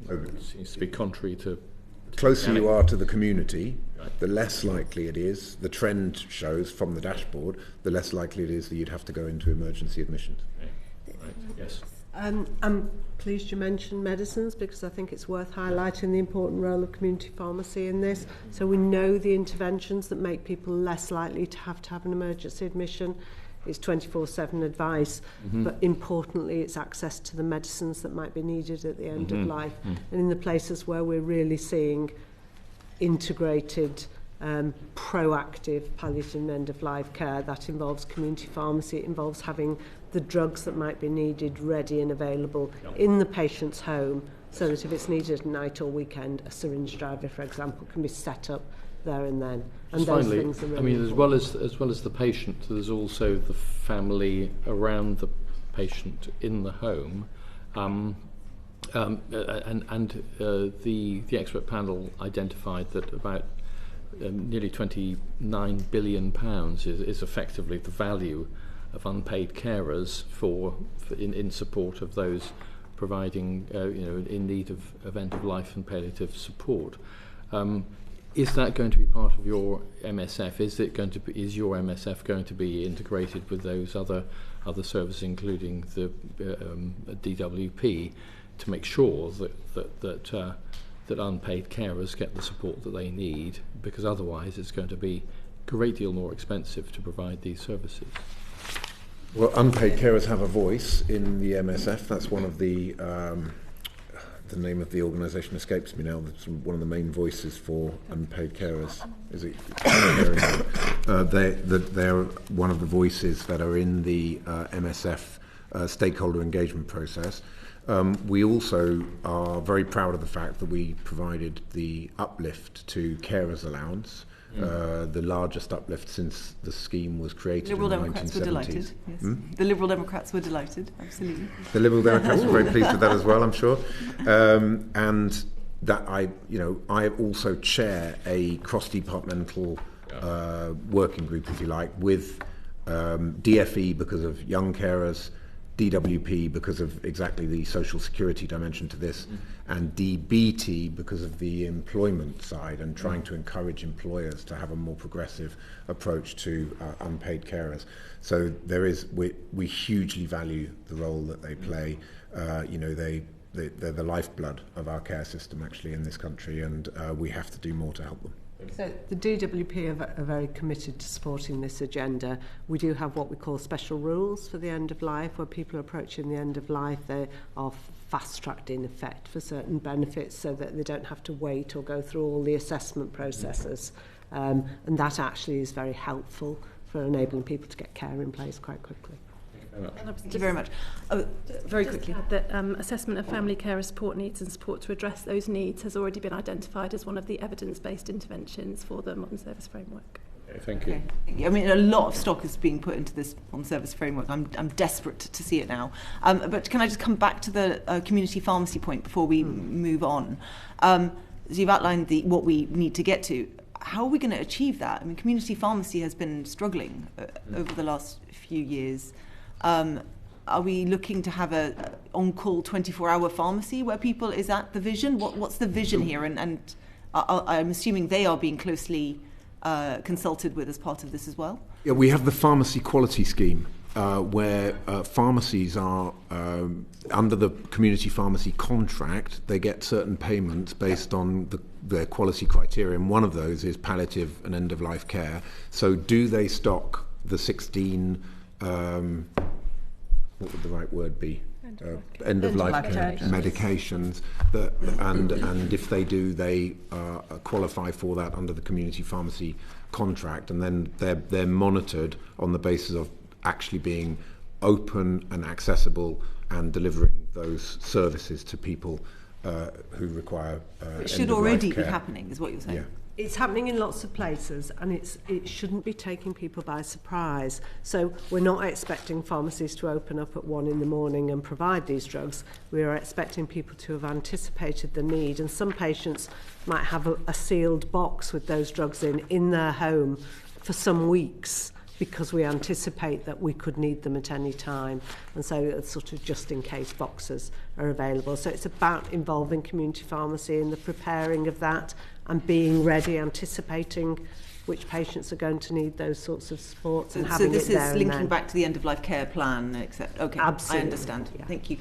Speaker 9: It seems to be contrary to...
Speaker 5: Closer you are to the community, the less likely it is, the trend shows from the dashboard, the less likely it is that you'd have to go into emergency admissions.
Speaker 9: Right. Yes.
Speaker 3: I'm pleased you mentioned medicines, because I think it's worth highlighting the important role of community pharmacy in this. So we know the interventions that make people less likely to have an emergency admission. It's 24/7 advice, but importantly it's access to the medicines that might be needed at the end of life. And in the places where we're really seeing integrated, proactive palliative and end-of-life care, that involves community pharmacy, it involves having the drugs that might be needed ready and available in the patient's home, so that if it's needed at night or weekend, a syringe driver, for example, can be set up there and then. And those
Speaker 9: finally,
Speaker 3: things are really
Speaker 9: I mean,
Speaker 3: important.
Speaker 9: as well as the patient, there's also the family around the patient in the home, the expert panel identified that about nearly £29 billion is effectively the value of unpaid carers in support of those providing in need of end of life and palliative support. Is that going to be part of your MSF? Is your MSF going to be integrated with those other services, including the DWP, to make sure that unpaid carers get the support that they need? Because otherwise, it's going to be a great deal more expensive to provide these services.
Speaker 5: Well, unpaid carers have a voice in the MSF. That's one of the name of the organisation escapes me now. That's one of the main voices for unpaid carers. Is it? They're one of the voices that are in the MSF stakeholder engagement process. We also are very proud of the fact that we provided the uplift to carers allowance, the largest uplift since the scheme was created in the 1970s.
Speaker 1: Democrats were delighted. Yes. The Liberal Democrats were delighted, absolutely.
Speaker 5: The Liberal Democrats were very pleased with that as well, I'm sure. And that I also chair a cross-departmental working group, if you like, with DFE because of young carers, DWP because of exactly the social security dimension to this, and DBT because of the employment side and trying to encourage employers to have a more progressive approach to unpaid carers. So we hugely value the role that they play. They're the lifeblood of our care system actually in this country, and we have to do more to help them.
Speaker 3: So the DWP are very committed to supporting this agenda. We do have what we call special rules for the end of life, where people are approaching the end of life. They are fast-tracked in effect for certain benefits so that they don't have to wait or go through all the assessment processes. And that actually is very helpful for enabling people to get care in place quite quickly.
Speaker 1: Thank you very much. Very quickly.
Speaker 2: That assessment of family carer support needs and support to address those needs has already been identified as one of the evidence-based interventions for the Modern Service Framework.
Speaker 9: Okay, thank you.
Speaker 1: Okay. I mean, a lot of stock is being put into this Modern Service Framework. I'm desperate to see it now. But can I just come back to the community pharmacy point before we move on? So you've outlined what we need to get to. How are we going to achieve that? I mean, community pharmacy has been struggling over the last few years. Are we looking to have a on-call 24-hour pharmacy where people, is that the vision? What's the vision here? And I'm assuming they are being closely consulted with as part of this as well?
Speaker 5: Yeah, we have the pharmacy quality scheme where pharmacies are, under the community pharmacy contract, they get certain payments based on their quality criteria, and one of those is palliative and end-of-life care. So do they stock the 16... what would the right word be? End-of-life care medications. And if they do, they qualify for that under the community pharmacy contract, and then they're monitored on the basis of actually being open and accessible and delivering those services to people who require
Speaker 1: it should already be happening, is what you're saying.
Speaker 5: Yeah.
Speaker 3: It's happening in lots of places, and it shouldn't be taking people by surprise. So we're not expecting pharmacies to open up at 1 a.m. and provide these drugs. We are expecting people to have anticipated the need, and some patients might have a sealed box with those drugs in their home for some weeks because we anticipate that we could need them at any time, and so sort of just in case boxes are available. So it's about involving community pharmacy in the preparing of that and being ready, anticipating which patients are going to need those sorts of supports and having it there.
Speaker 1: So this is linking back to the end-of-life care plan, except okay, absolutely. I understand. Yeah. Thank you.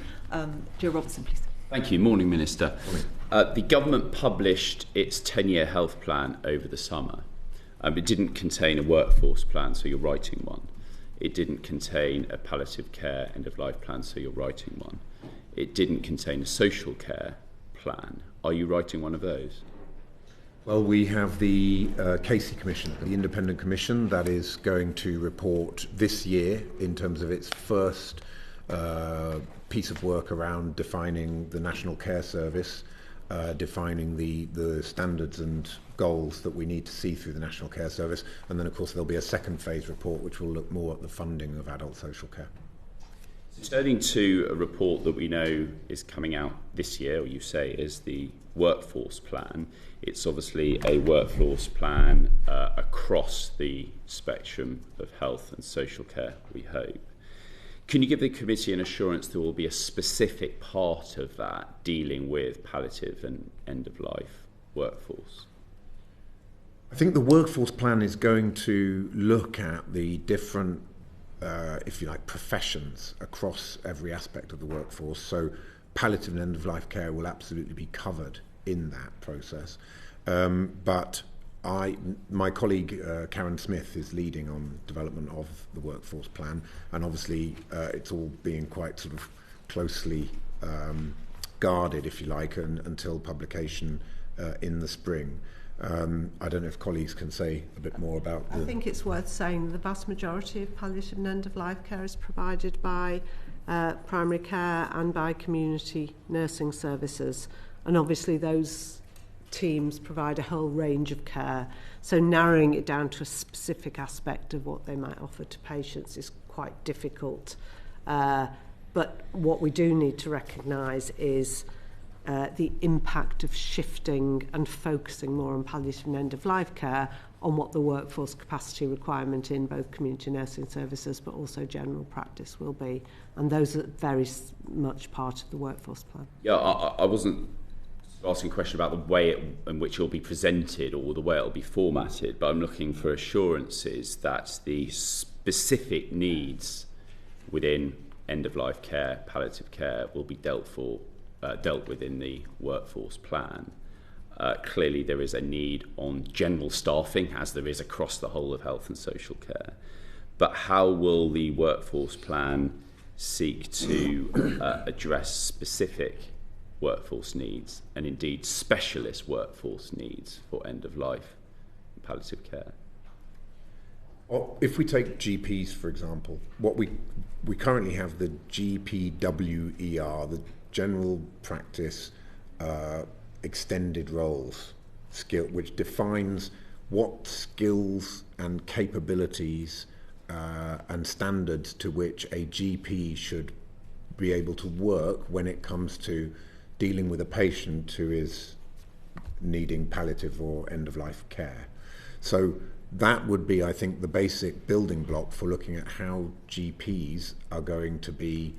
Speaker 1: Joe Robertson, please.
Speaker 10: Thank you. Morning, Minister.
Speaker 5: Morning.
Speaker 10: The government published its 10-year health plan over the summer. It didn't contain a workforce plan, so you're writing one. It didn't contain a palliative care end-of-life plan, so you're writing one. It didn't contain a social care plan. Are you writing one of those?
Speaker 5: Well, we have the Casey Commission, the independent commission that is going to report this year in terms of its first piece of work around defining the National Care Service, defining the standards and goals that we need to see through the National Care Service. And then, of course, there'll be a second phase report which will look more at the funding of adult social care.
Speaker 10: Turning to a report that we know is coming out this year, or you say is the workforce plan. It's obviously a workforce plan across the spectrum of health and social care, we hope. Can you give the committee an assurance there will be a specific part of that dealing with palliative and end-of-life workforce?
Speaker 5: I think the workforce plan is going to look at the different if you like, professions across every aspect of the workforce. So palliative and end-of-life care will absolutely be covered in that process. But my colleague Karen Smith is leading on development of the workforce plan, and obviously it's all being quite sort of closely guarded, if you like, until publication in the spring. I don't know if colleagues can say a bit more about
Speaker 3: I think it's worth saying the vast majority of palliative and end-of-life care is provided by primary care and by community nursing services, and obviously those teams provide a whole range of care, so narrowing it down to a specific aspect of what they might offer to patients is quite difficult, but what we do need to recognise is the impact of shifting and focusing more on palliative and end-of-life care on what the workforce capacity requirement in both community nursing services but also general practice will be. And those are very much part of the workforce plan.
Speaker 10: Yeah, I wasn't asking a question about the way in which it will be presented or the way it will be formatted, but I'm looking for assurances that the specific needs within end-of-life care, palliative care, will be dealt with in the workforce plan. Clearly there is a need on general staffing, as there is across the whole of health and social care. But how will the workforce plan seek to address specific workforce needs and indeed specialist workforce needs for end-of-life and palliative care?
Speaker 5: Well, if we take GPs, for example, what we currently have the GPWER, the General Practice Extended Roles skill, which defines what skills and capabilities and standards to which a GP should be able to work when it comes to dealing with a patient who is needing palliative or end-of-life care. So that would be, I think, the basic building block for looking at how GPs are going to be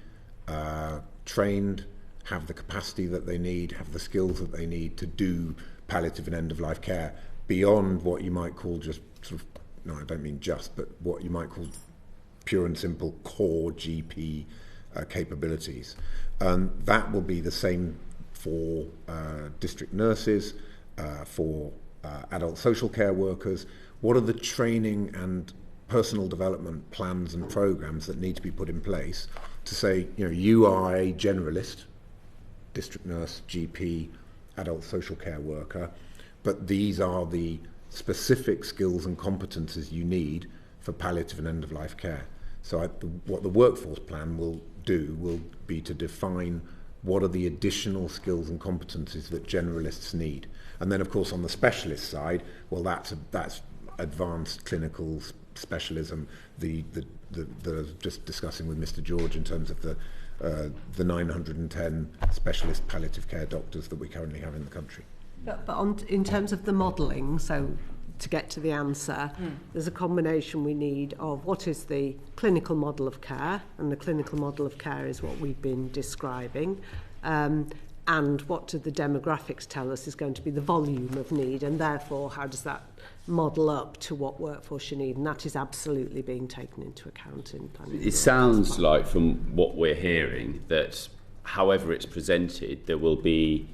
Speaker 5: trained, have the capacity that they need, have the skills that they need to do palliative and end-of-life care beyond what you might call just sort of, no, I don't mean just, but what you might call pure and simple core GP capabilities. And that will be the same for district nurses, for adult social care workers. What are the training and personal development plans and programs that need to be put in place to say, you know, you are a generalist, district nurse, GP, adult social care worker, but these are the specific skills and competences you need for palliative and end-of-life care. So what the workforce plan will do will be to define what are the additional skills and competencies that generalists need. And then, of course, on the specialist side, well, that's advanced clinical specialism, the I was just discussing with Mr. George in terms of the 910 specialist palliative care doctors that we currently have in the country.
Speaker 3: But in terms of the modelling, so to get to the answer. There's a combination we need of what is the clinical model of care, and the clinical model of care is what we've been describing, and what do the demographics tell us is going to be the volume of need, and therefore how does that model up to what workforce you need, and that is absolutely being taken into account in planning.
Speaker 10: It sounds like, from what we're hearing, that however it's presented, there will be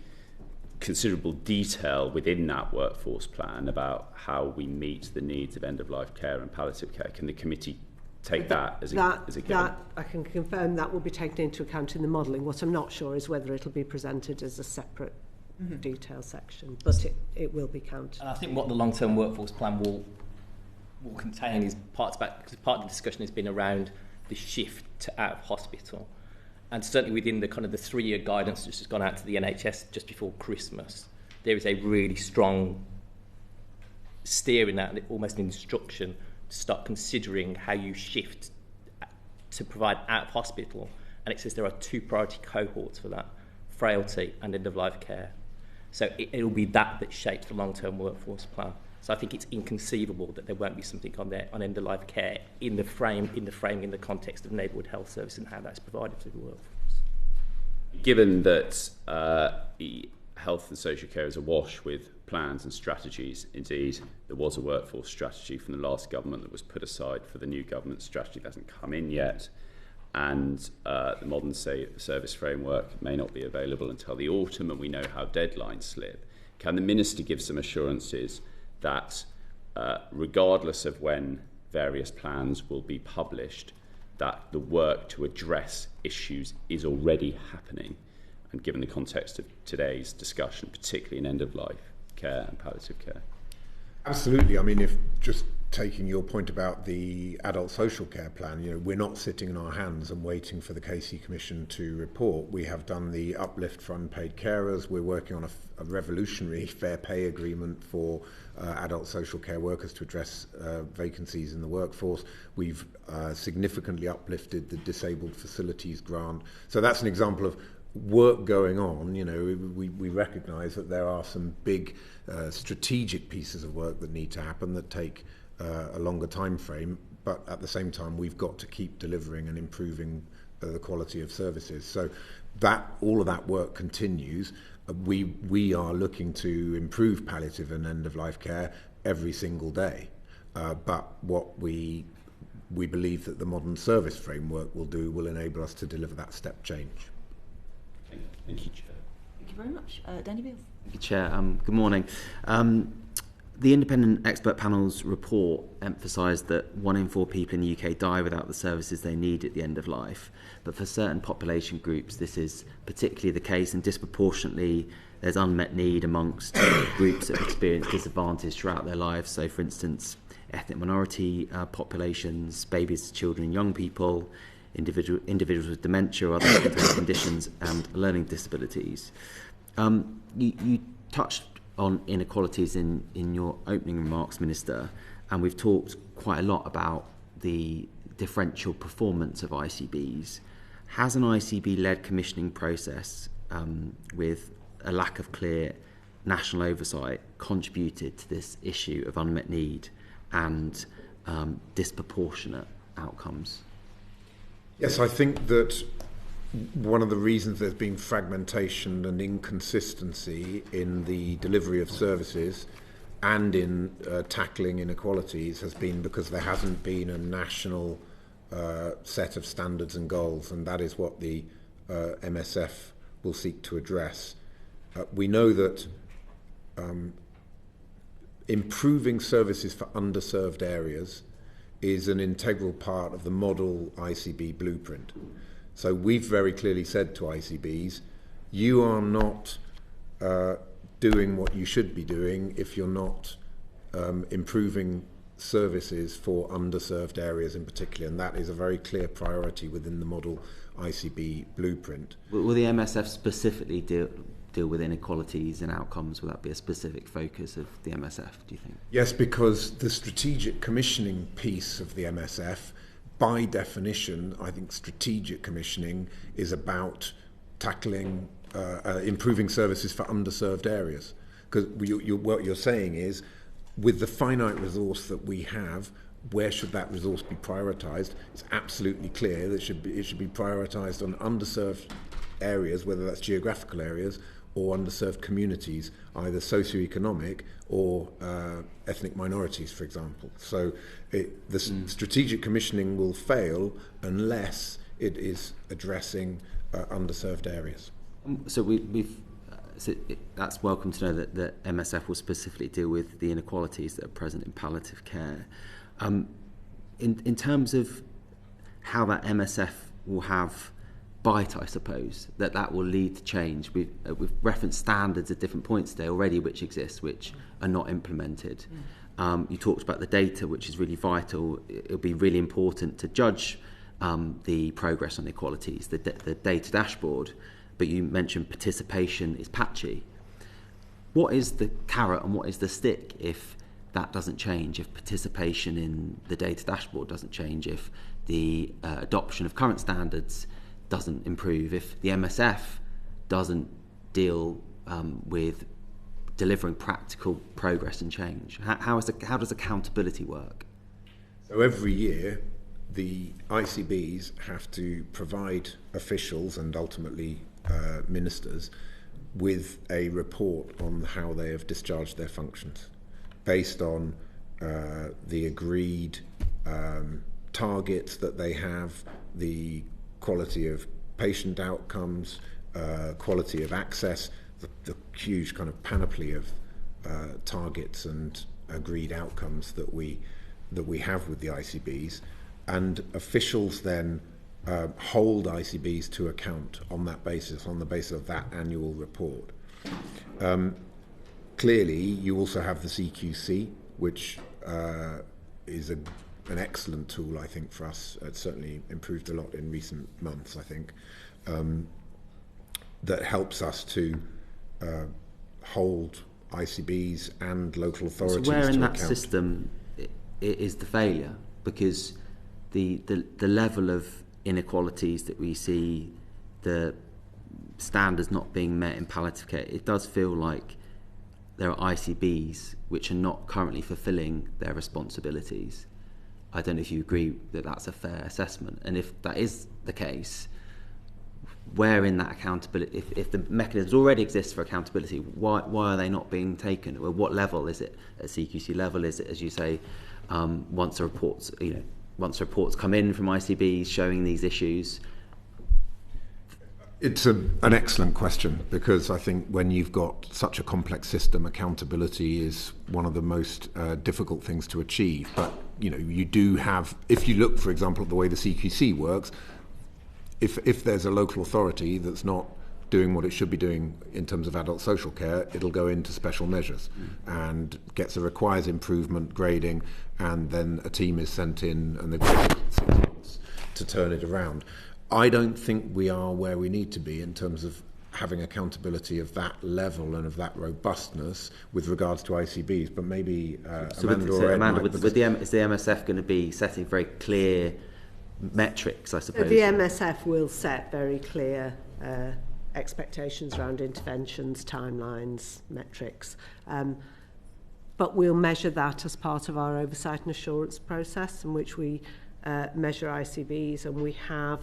Speaker 10: considerable detail within that workforce plan about how we meet the needs of end-of-life care and palliative care. Can the committee take that as a given?
Speaker 3: That I can confirm that will be taken into account in the modelling. What I'm not sure is whether it'll be presented as a separate detail section, but it will be counted.
Speaker 4: And I think what the long-term workforce plan will contain is because part of the discussion has been around the shift to out of hospital. And certainly within the kind of the 3-year guidance that's just gone out to the NHS just before Christmas, there is a really strong steer in that, almost an instruction to start considering how you shift to provide out of hospital. And it says there are 2 priority cohorts for that, frailty and end-of-life care. So it'll be that shapes the long-term workforce plan. So I think it's inconceivable that there won't be something on there on end-of-life care in the context of neighbourhood health service and how that's provided to the workforce.
Speaker 10: Given that health and social care is awash with plans and strategies, indeed there was a workforce strategy from the last government that was put aside for the new government strategy that hasn't come in yet, and the modern service framework may not be available until the autumn, and we know how deadlines slip. Can the Minister give some assurances that regardless of when various plans will be published, that the work to address issues is already happening, and given the context of today's discussion, particularly in end-of-life care and palliative care?
Speaker 5: Absolutely. I mean, if just taking your point about the adult social care plan, we're not sitting in our hands and waiting for the Casey Commission to report. We have done the uplift for unpaid carers. We're working on a revolutionary fair pay agreement for adult social care workers to address vacancies in the workforce. We've significantly uplifted the disabled facilities grant. So that's an example of work going on. We recognise that there are some big strategic pieces of work that need to happen that take a longer time frame, but at the same time we've got to keep delivering and improving the quality of services. So that all of that work continues. We are looking to improve palliative and end-of-life care every single day, but what we believe that the modern service framework will enable us to deliver that step change.
Speaker 10: Thank you, Chair.
Speaker 1: Thank you very much. Danny Beale.
Speaker 11: Thank you, Chair. Good morning. The independent expert panel's report emphasised that 1 in 4 people in the UK die without the services they need at the end of life. But for certain population groups, this is particularly the case, and disproportionately there's unmet need amongst groups that have experienced disadvantage throughout their lives. So, for instance, ethnic minority populations, babies, children, young people, individuals with dementia or other mental conditions, and learning disabilities. You touched on inequalities in your opening remarks, Minister, and we've talked quite a lot about the differential performance of ICBs. Has an ICB-led commissioning process with a lack of clear national oversight contributed to this issue of unmet need and disproportionate outcomes?
Speaker 5: Yes, I think that one of the reasons there's been fragmentation and inconsistency in the delivery of services and in tackling inequalities has been because there hasn't been a national set of standards and goals, and that is what the MSF will seek to address. We know that improving services for underserved areas is an integral part of the model ICB blueprint. So we've very clearly said to ICBs, you are not doing what you should be doing if you're not improving services for underserved areas in particular, and that is a very clear priority within the model ICB blueprint.
Speaker 11: Will the MSF specifically deal with inequalities and outcomes? Will that be a specific focus of the MSF, do you think?
Speaker 5: Yes, because the strategic commissioning piece of the MSF, by definition, I think strategic commissioning is about tackling, improving services for underserved areas. Because what you're saying is with the finite resource that we have, where should that resource be prioritised? It's absolutely clear that it should be prioritised on underserved areas, whether that's geographical areas or underserved communities, either socioeconomic or ethnic minorities, for example. So the strategic commissioning will fail unless it is addressing underserved areas.
Speaker 11: So that's welcome to know that MSF will specifically deal with the inequalities that are present in palliative care. In terms of how that MSF will have bite, I suppose, that will lead to change. We've referenced standards at different points today already which exist, which are not implemented. You talked about the data, which is really vital. It'll be really important to judge the progress on equalities, the data dashboard, but you mentioned participation is patchy. What is the carrot and what is the stick if that doesn't change, if participation in the data dashboard doesn't change, if the adoption of current standards doesn't improve, if the MSF doesn't deal with delivering practical progress and change? How does accountability work?
Speaker 5: So every year, the ICBs have to provide officials and ultimately ministers with a report on how they have discharged their functions, based on the agreed targets that they have, the quality of patient outcomes, quality of access, the huge kind of panoply of targets and agreed outcomes that we have with the ICBs, and officials then hold ICBs to account on that basis, on the basis of that annual report. Clearly, you also have the CQC, which is an excellent tool, I think, for us. It's certainly improved a lot in recent months, I think, that helps us to hold ICBs and local authorities to account.
Speaker 11: So where in that system is the failure? Because the level of inequalities that we see, the standards not being met in palliative care, it does feel like there are ICBs which are not currently fulfilling their responsibilities. I don't know if you agree that that's a fair assessment, and if that is the case, where in that accountability, if the mechanisms already exist for accountability, why are they not being taken? Or what level is it? At CQC level, is it, as you say, once reports come in from ICBs showing these issues?
Speaker 5: It's an excellent question, because I think when you've got such a complex system, accountability is one of the most difficult things to achieve. But you do have, if you look, for example, at the way the CQC works, if there's a local authority that's not doing what it should be doing in terms of adult social care, it'll go into special measures and requires improvement grading, and then a team is sent in and they've got 6 months to turn it around. I don't think we are where we need to be in terms of having accountability of that level and of that robustness with regards to ICBs, but maybe
Speaker 11: Amanda, is the MSF going to be setting very clear metrics, I suppose?
Speaker 3: So the MSF will set very clear expectations around interventions, timelines, metrics, but we'll measure that as part of our oversight and assurance process, in which we measure ICBs, and we have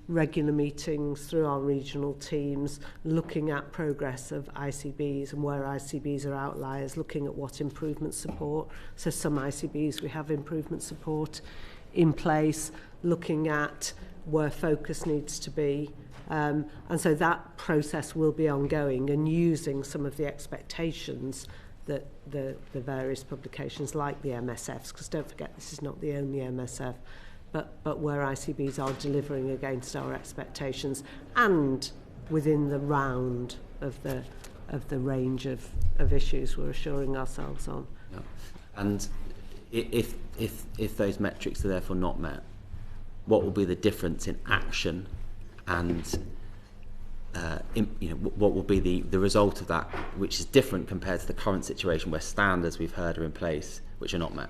Speaker 3: regular meetings through our regional teams looking at progress of ICBs and where ICBs are outliers, looking at what improvement support. So some ICBs we have improvement support in place, looking at where focus needs to be. And so that process will be ongoing, and using some of the expectations that the various publications like the MSFs, because don't forget this is not the only MSF, but where ICBs are delivering against our expectations and within the round of the range of issues we're assuring ourselves on.
Speaker 11: Yeah. And if those metrics are therefore not met, what will be the difference in action, and what will be the result of that, which is different compared to the current situation where standards we've heard are in place which are not met?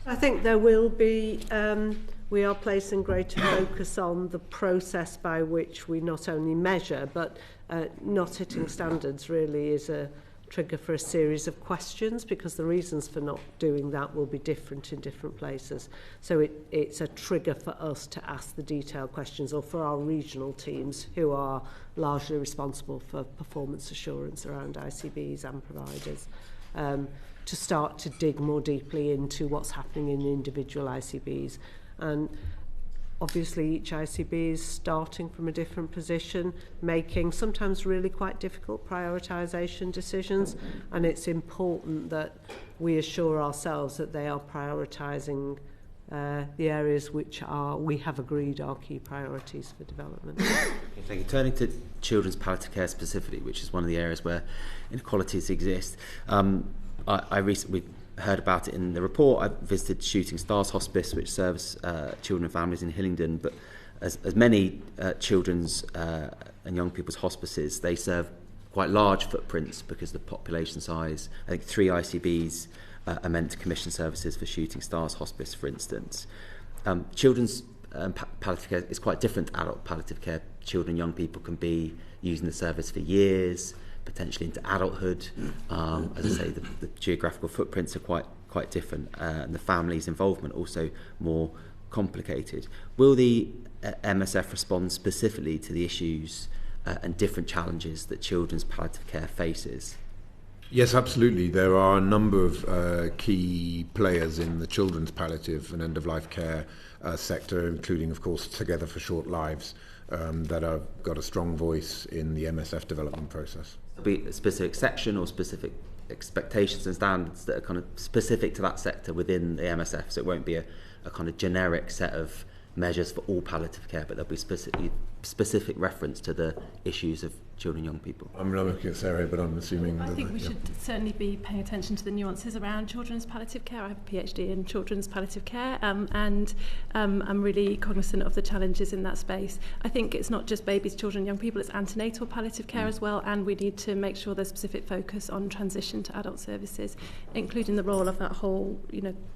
Speaker 3: I think there will be, we are placing greater focus on the process by which we not only measure, but not hitting standards really is a trigger for a series of questions, because the reasons for not doing that will be different in different places. So it's a trigger for us to ask the detailed questions, or for our regional teams who are largely responsible for performance assurance around ICBs and providers, to start to dig more deeply into what's happening in individual ICBs. And obviously each ICB is starting from a different position, making sometimes really quite difficult prioritisation decisions, and it's important that we assure ourselves that they are prioritising the areas which we have agreed are key priorities for development.
Speaker 11: Thank you. Turning to children's palliative care specifically, which is one of the areas where inequalities exist, I recently heard about it in the report. I visited Shooting Stars Hospice, which serves children and families in Hillingdon, but as many children's and young people's hospices, they serve quite large footprints because of the population size. I think 3 ICBs are meant to commission services for Shooting Stars Hospice, for instance. Children's palliative care is quite different to adult palliative care. Children and young people can be using the service for years, potentially into adulthood. As I say, the geographical footprints are quite different, and the family's involvement also more complicated. Will the MSF respond specifically to the issues and different challenges that children's palliative care faces?
Speaker 5: Yes, absolutely. There are a number of key players in the children's palliative and end-of-life care sector, including, of course, Together for Short Lives, that have got a strong voice in the MSF development process.
Speaker 11: There'll be a specific section or specific expectations and standards that are kind of specific to that sector within the MSF, so it won't be a kind of generic set of measures for all palliative care, but there'll be specific reference to the issues of children and young people.
Speaker 5: I'm not looking at Sarah, but I'm assuming...
Speaker 2: I think we should certainly be paying attention to the nuances around children's palliative care. I have a PhD in children's palliative care, and I'm really cognizant of the challenges in that space. I think it's not just babies, children, young people, it's antenatal palliative care as well, and we need to make sure there's specific focus on transition to adult services, including the role of that whole,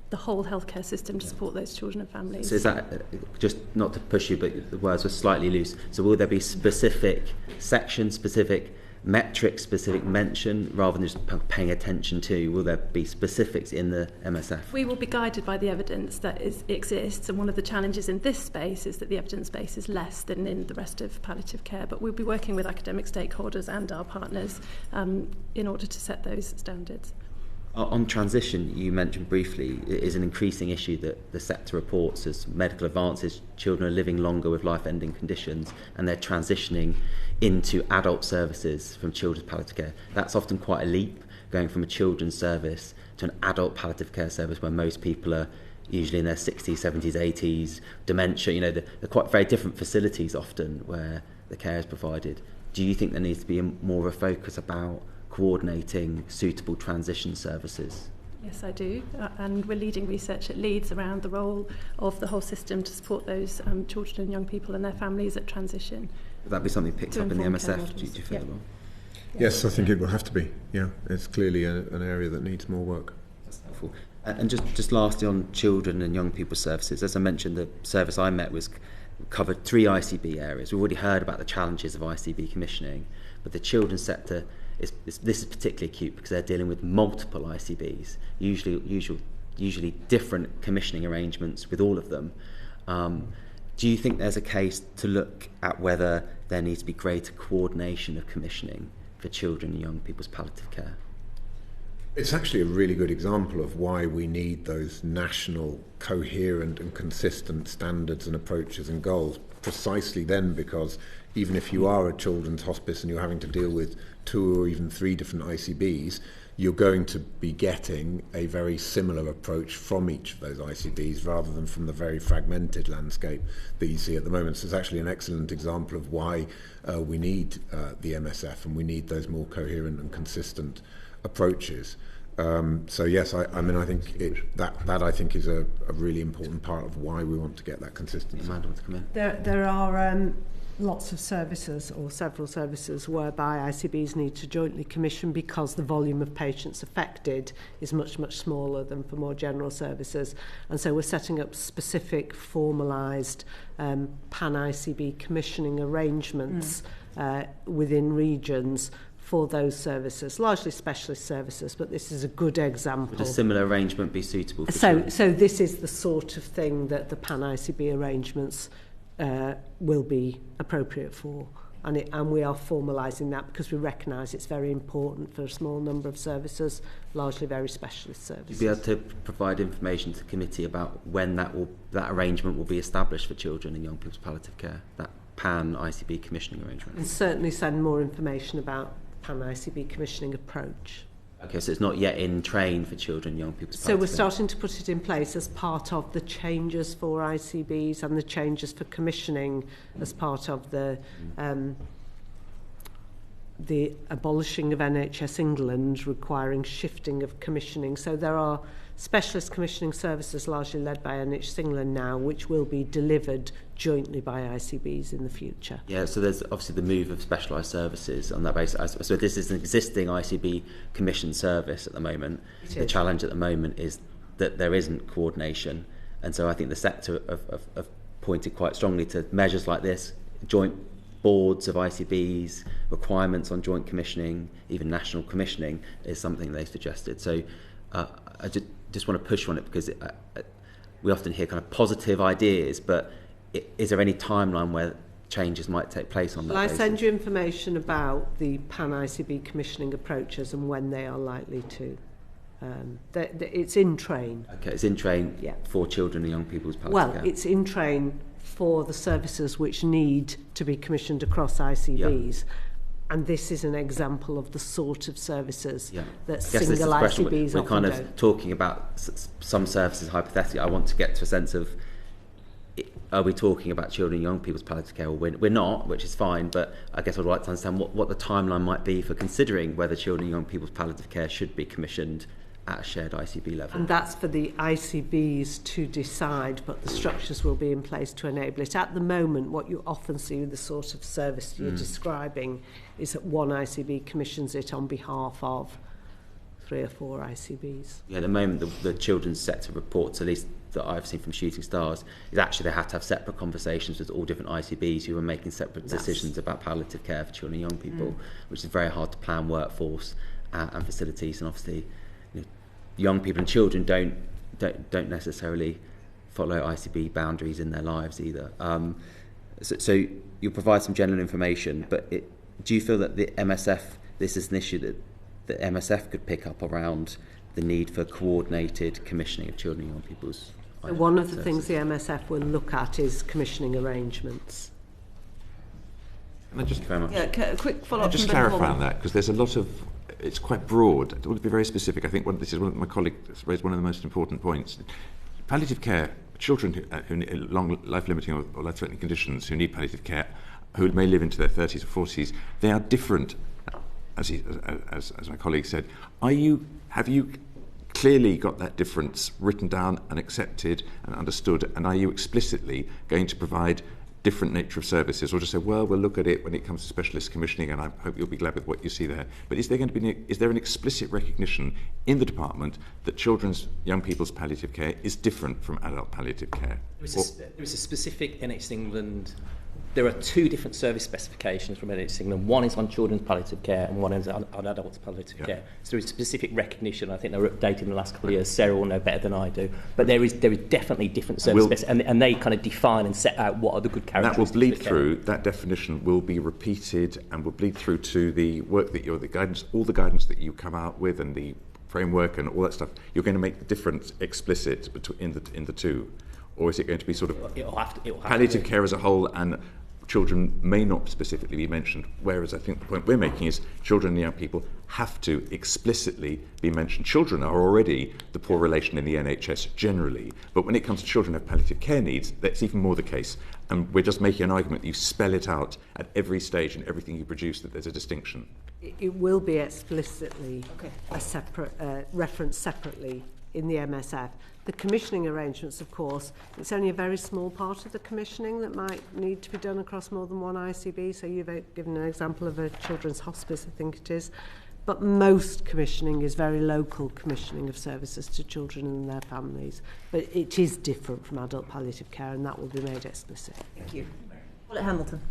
Speaker 2: the whole healthcare system to support those children and families.
Speaker 11: So is that, just not to push you, but the words were slightly loose, so will there be specific sections, specific metrics, specific mention, rather than just paying attention to? Will there be specifics in the MSF?
Speaker 2: We will be guided by the evidence that exists, and one of the challenges in this space is that the evidence base is less than in the rest of palliative care, but we'll be working with academic stakeholders and our partners in order to set those standards.
Speaker 11: On transition, you mentioned briefly, it is an increasing issue that the sector reports as medical advances, children are living longer with life-ending conditions, and they're transitioning into adult services from children's palliative care. That's often quite a leap, going from a children's service to an adult palliative care service where most people are usually in their 60s, 70s, 80s, dementia, they're quite very different facilities often where the care is provided. Do you think there needs to be more of a focus about coordinating suitable transition services?
Speaker 2: Yes, I do, and we're leading research at Leeds around the role of the whole system to support those children and young people and their families at transition.
Speaker 11: Would that be something picked up in the MSF, do you feel?
Speaker 2: Yeah.
Speaker 5: Yes, I think it will have to be. Yeah, it's clearly an area that needs more work.
Speaker 11: That's helpful. And just lastly on children and young people services, as I mentioned, the service I met covered 3 ICB areas. We've already heard about the challenges of ICB commissioning, but the children's sector this is particularly acute because they're dealing with multiple ICBs, usually different commissioning arrangements with all of them. Do you think there's a case to look at whether there needs to be greater coordination of commissioning for children and young people's palliative care?
Speaker 5: It's actually a really good example of why we need those national, coherent and consistent standards and approaches and goals, precisely then, because even if you are a children's hospice and you're having to deal with 2 or even 3 different ICBs, you're going to be getting a very similar approach from each of those ICBs rather than from the very fragmented landscape that you see at the moment. So it's actually an excellent example of why we need the MSF, and we need those more coherent and consistent approaches. So yes, I think that I think is a really important part of why we want to get that consistency.
Speaker 11: Amanda wants to come in.
Speaker 3: There are lots of services, or several services, whereby ICBs need to jointly commission because the volume of patients affected is much, much smaller than for more general services. And so we're setting up specific formalised pan-ICB commissioning arrangements within regions for those services, largely specialist services, but this is a good example.
Speaker 11: Would a similar arrangement be suitable for
Speaker 3: so this is the sort of thing that the Pan-ICB arrangements will be appropriate for. And we are formalising that because we recognise it's very important for a small number of services, largely very specialist services.
Speaker 11: You'll be able to provide information to the committee about when that arrangement will be established for children and young people's palliative care, that Pan-ICB commissioning arrangement?
Speaker 3: And certainly send more information about Pan-ICB commissioning approach.
Speaker 11: Okay, so it's not yet in train for children and young people's palliative
Speaker 3: So we're
Speaker 11: care.
Speaker 3: starting to put it in place as part of the changes for ICBs and the changes for commissioning as part of the abolishing of NHS England requiring shifting of commissioning. So there are specialist commissioning services largely led by NHS England now, which will be delivered jointly by ICBs in the future.
Speaker 11: Yeah, so there's obviously the move of specialised services on that basis. So this is an existing ICB commissioned service at the moment. The challenge at the moment is that there isn't coordination. And so I think the sector have pointed quite strongly to measures like this, joint boards of ICBs, requirements on joint commissioning, even national commissioning is something they've suggested. So I just want to push on it because we often hear kind of positive ideas, but is there any timeline where changes might take place on that basis?
Speaker 3: I send you information about the Pan-ICB commissioning approaches and when they are likely to. It's in train.
Speaker 11: Okay, it's in train for children and young people's palliative care.
Speaker 3: Well, it's in train for the services which need to be commissioned across ICBs. Yeah. And this is an example of the sort of services that single ICBs
Speaker 11: we're
Speaker 3: often
Speaker 11: kind of
Speaker 3: don't.
Speaker 11: talking about some services hypothetically. I want to get to a sense of, are we talking about children and young people's palliative care? Or we're not, which is fine, but I guess I'd like to understand what the timeline might be for considering whether children and young people's palliative care should be commissioned at a shared ICB level.
Speaker 3: And that's for the ICBs to decide, but the structures will be in place to enable it. At the moment, what you often see with the sort of service you're describing is that one ICB commissions it on behalf of 3 or 4 ICBs.
Speaker 11: Yeah, at the moment, the children's sector reports, at least that I've seen from Shooting Stars, is actually they have to have separate conversations with all different ICBs who are making separate decisions about palliative care for children and young people, which is very hard to plan workforce and facilities, and obviously young people and children don't necessarily follow ICB boundaries in their lives either. So you'll provide some general information, but do you feel that the MSF, this is an issue that the MSF could pick up around the need for coordinated commissioning of children and young people's
Speaker 3: One of the things the MSF will look at is commissioning arrangements.
Speaker 6: Can I just
Speaker 1: a quick follow-up.
Speaker 6: Just clarify on that, because there's a lot of, it's quite broad. I want to be very specific. I think this is one of my colleagues raised one of the most important points. Palliative care, children who long life-limiting or life-threatening conditions who need palliative care, who may live into their 30s or 40s, they are different, as my colleague said. Have you clearly got that difference written down and accepted and understood, and are you explicitly going to provide different nature of services, or just say, well, we'll look at it when it comes to specialist commissioning, and I hope you'll be glad with what you see there. But is there an explicit recognition in the department that children's, young people's palliative care is different from adult palliative care?
Speaker 4: There is a specific NHS England. There are 2 different service specifications from NHS England. One is on children's palliative care and one is on adults' palliative care. So there is specific recognition. I think they were updated in the last couple of years. Sarah will know better than I do. But there is definitely different service and they kind of define and set out what are the good characteristics.
Speaker 6: That will bleed through, that definition will be repeated and will bleed through to the work that the guidance, all the guidance that you come out with and the framework and all that stuff. You're going to make the difference explicit in the 2. Or is it going to be sort of palliative care as a whole, and children may not specifically be mentioned, whereas I think the point we're making is children and young people have to explicitly be mentioned. Children are already the poor relation in the NHS generally, but when it comes to children who have palliative care needs, that's even more the case. And we're just making an argument that you spell it out at every stage in everything you produce, that there's a distinction.
Speaker 3: It will be explicitly a separate reference separately in the MSF. The commissioning arrangements, of course, it's only a very small part of the commissioning that might need to be done across more than one ICB. So you've given an example of a children's hospice, I think it is. But most commissioning is very local commissioning of services to children and their families. But it is different from adult palliative care, and that will be made explicit.
Speaker 1: Thank you. Paul Hamilton.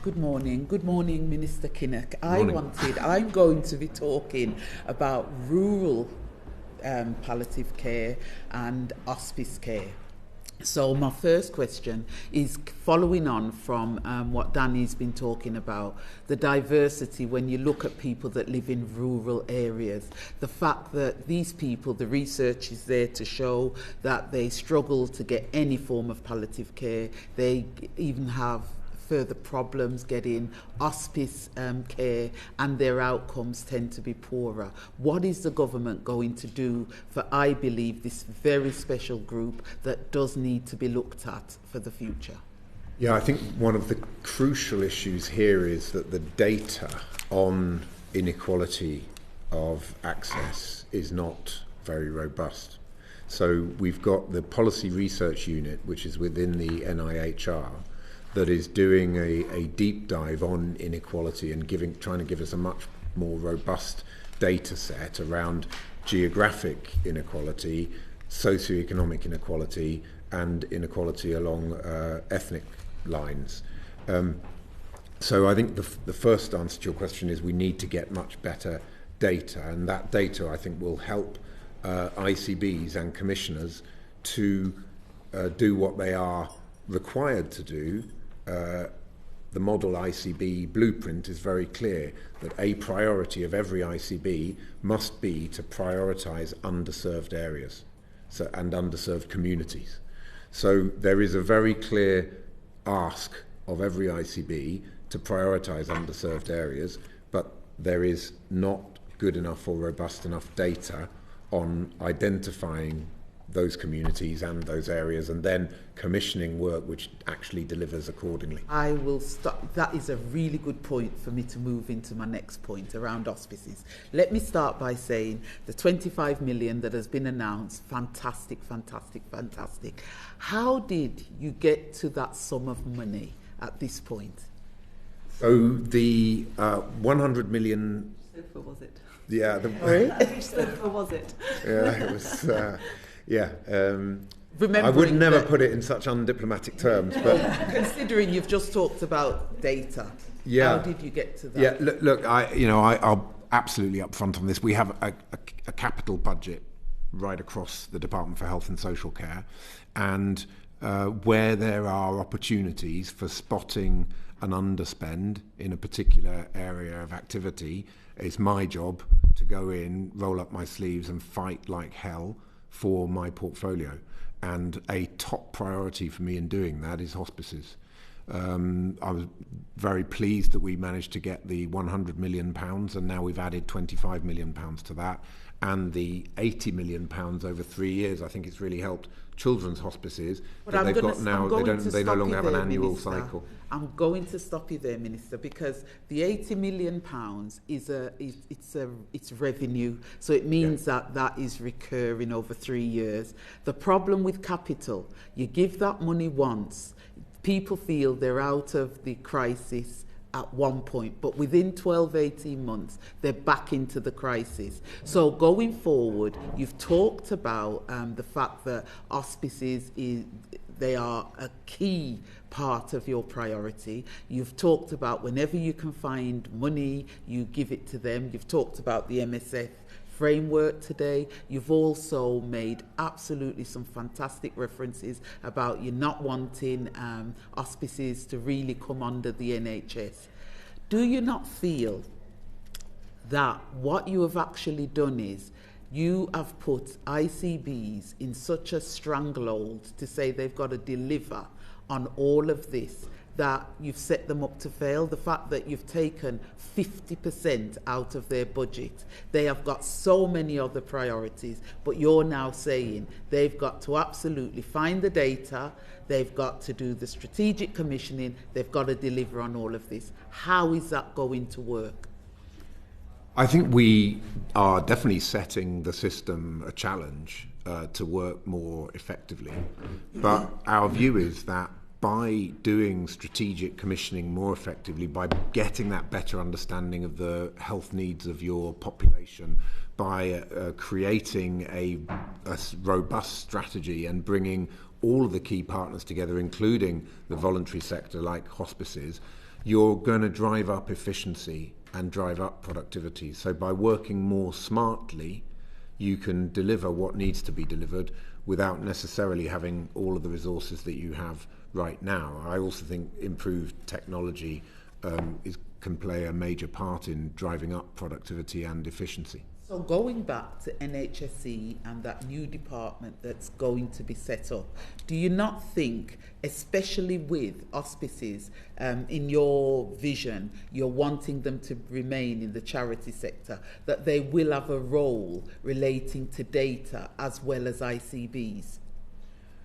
Speaker 12: Good morning. Good morning, Minister Kinnock. I'm going to be talking about rural palliative care and hospice care. So my first question is following on from what Danny's been talking about, the diversity when you look at people that live in rural areas. The fact that these people, the research is there to show that they struggle to get any form of palliative care. They even have further problems getting hospice care, and their outcomes tend to be poorer. What is the government going to do for, I believe, this very special group that does need to be looked at for the future?
Speaker 5: Yeah, I think one of the crucial issues here is that the data on inequality of access is not very robust. So we've got the Policy Research Unit, which is within the NIHR, that is doing a deep dive on inequality and trying to give us a much more robust data set around geographic inequality, socioeconomic inequality, and inequality along ethnic lines. So I think the first answer to your question is we need to get much better data, and that data I think will help ICBs and commissioners to do what they are required to do. The model ICB blueprint is very clear that a priority of every ICB must be to prioritise underserved areas and underserved communities. So there is a very clear ask of every ICB to prioritise underserved areas, but there is not good enough or robust enough data on identifying those communities and those areas, and then commissioning work which actually delivers accordingly.
Speaker 12: I will start. That is a really good point for me to move into my next point around hospices. Let me start by saying the 25 million that has been announced, fantastic, fantastic, fantastic. How did you get to that sum of money at this point?
Speaker 5: So the 100 million...
Speaker 1: So was it?
Speaker 5: Yeah.
Speaker 1: Which sofa was it?
Speaker 5: Yeah, it was... I would never put it in such undiplomatic terms, but
Speaker 12: considering you've just talked about data, how did you get to that?
Speaker 5: Yeah, look, I'll absolutely upfront on this. We have a capital budget right across the Department for Health and Social Care, and where there are opportunities for spotting an underspend in a particular area of activity, it's my job to go in, roll up my sleeves, and fight like hell for my portfolio. And a top priority for me in doing that is hospices. I was very pleased that we managed to get the £100 million, and now we've added £25 million to that, and the £80 million over 3 years. I think it's really helped children's hospices that they've got now. They no longer have an annual cycle.
Speaker 12: I'm going to stop you there, Minister, because the £80 million it's revenue, so it means that is recurring over 3 years. The problem with capital, you give that money once, people feel they're out of the crisis at one point, but within 12-18 months, they're back into the crisis. So going forward, you've talked about the fact that hospices they are a key part of your priority. You've talked about whenever you can find money, you give it to them. You've talked about the MSF framework today. You've also made absolutely some fantastic references about you not wanting hospices to really come under the NHS. Do you not feel that what you have actually done is you have put ICBs in such a stranglehold to say they've got to deliver on all of this, that you've set them up to fail? The fact that you've taken 50% out of their budget, they have got so many other priorities, but you're now saying they've got to absolutely find the data, they've got to do the strategic commissioning, they've got to deliver on all of this. How is that going to work?
Speaker 5: I think we are definitely setting the system a challenge to work more effectively. But our view is that by doing strategic commissioning more effectively, by getting that better understanding of the health needs of your population, by creating a robust strategy and bringing all of the key partners together, including the voluntary sector like hospices, you're going to drive up efficiency and drive up productivity. So by working more smartly, you can deliver what needs to be delivered without necessarily having all of the resources that you have right now. I also think improved technology can play a major part in driving up productivity and efficiency.
Speaker 12: So going back to NHSE and that new department that's going to be set up, do you not think, especially with hospices, in your vision, you're wanting them to remain in the charity sector, that they will have a role relating to data as well as ICBs?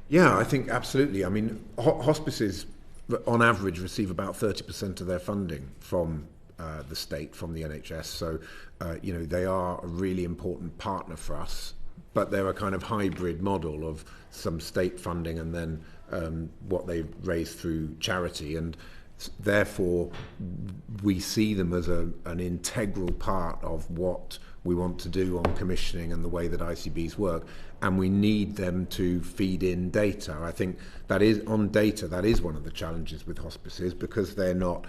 Speaker 5: Yeah, I think absolutely. I mean, hospices on average receive about 30% of their funding from the state, from the NHS. So, they are a really important partner for us, but they're a kind of hybrid model of some state funding and then what they raise through charity. And therefore, we see them as an integral part of what we want to do on commissioning and the way that ICBs work. And we need them to feed in data. I think that is one of the challenges with hospices, because they're not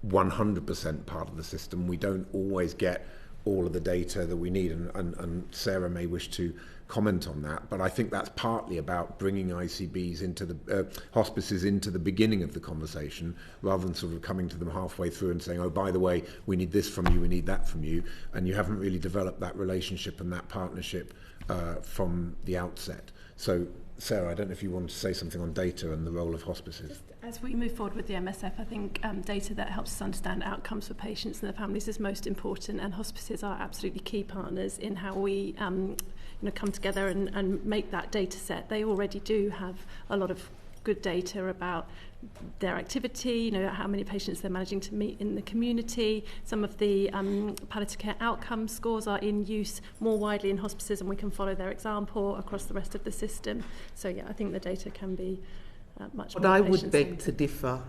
Speaker 5: 100% part of the system. We don't always get all of the data that we need, and Sarah may wish to comment on that, but I think that's partly about bringing ICBs into the hospices into the beginning of the conversation, rather than sort of coming to them halfway through and saying, oh, by the way, we need this from you, we need that from you, and you haven't really developed that relationship and that partnership from the outset. So Sarah, I don't know if you want to say something on data and the role of hospices.
Speaker 2: Just as we move forward with the MSF, I think data that helps us understand outcomes for patients and their families is most important, and hospices are absolutely key partners in how we come together and make that data set. They already do have a lot of good data about their activity, how many patients they're managing to meet in the community. Some of the palliative care outcome scores are in use more widely in hospices, and we can follow their example across the rest of the system. So yeah, I think the data can be much more.
Speaker 12: But I would beg to differ,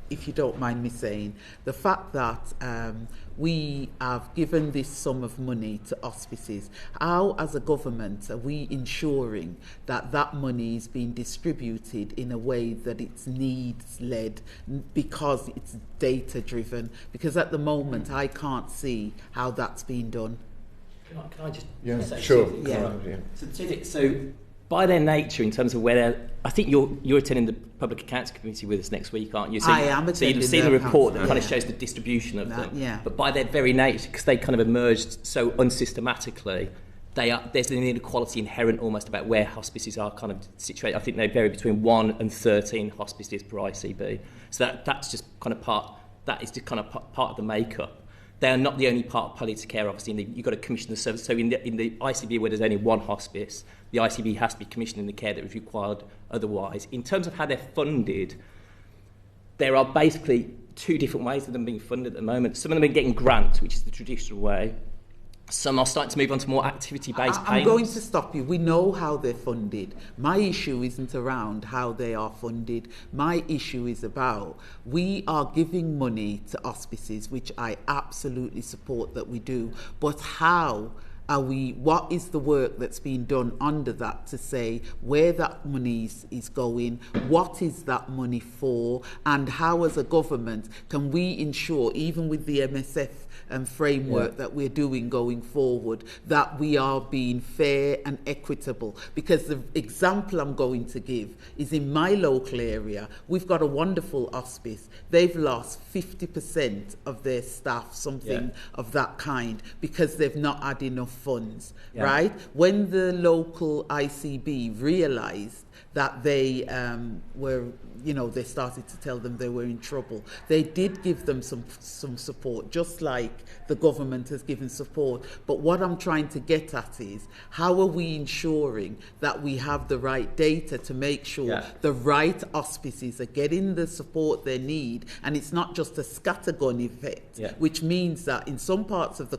Speaker 12: if you don't mind me saying. The fact that we have given this sum of money to hospices, how as a government are we ensuring that that money is being distributed in a way that it's needs-led, because it's data-driven? Because at the moment I can't see how that's being done.
Speaker 4: Can I just
Speaker 5: say sure.
Speaker 12: Yeah.
Speaker 4: So by their nature, in terms of where I think you're attending the Public Accounts Committee with us next week, aren't you? So
Speaker 12: I am attending.
Speaker 4: So you've seen the report that kind of shows the distribution of them.
Speaker 12: Yeah.
Speaker 4: But by their very nature, because they kind of emerged so unsystematically, there's an inequality inherent almost about where hospices are kind of situated. I think they vary between 1 and 13 hospices per ICB. So that's just kind of part of the makeup. They are not the only part of palliative care. Obviously, you've got to commission the service. So in the ICB, where there's only one hospice, the ICB has to be commissioning the care that is required otherwise. In terms of how they're funded, there are basically two different ways of them being funded at the moment. Some of them are getting grants, which is the traditional way. Some are starting to move on to more activity-based payments.
Speaker 12: I'm going to stop you. We know how they're funded. My issue isn't around how they are funded. My issue is about, we are giving money to hospices, which I absolutely support that we do, but how are we, what is the work that's being done under that to say where that money is going, what is that money for, and how as a government can we ensure, even with the MSF framework that we're doing going forward, that we are being fair and equitable? Because the example I'm going to give is in my local area, we've got a wonderful hospice. They've lost 50% of their staff, something of that kind, because they've not had enough funds, right? When the local ICB realised that they they started to tell them they were in trouble, they did give them some support, just like the government has given support. But what I'm trying to get at is, how are we ensuring that we have the right data to make sure the right hospices are getting the support they need, and it's not just a scattergun effect, which means that in some parts of the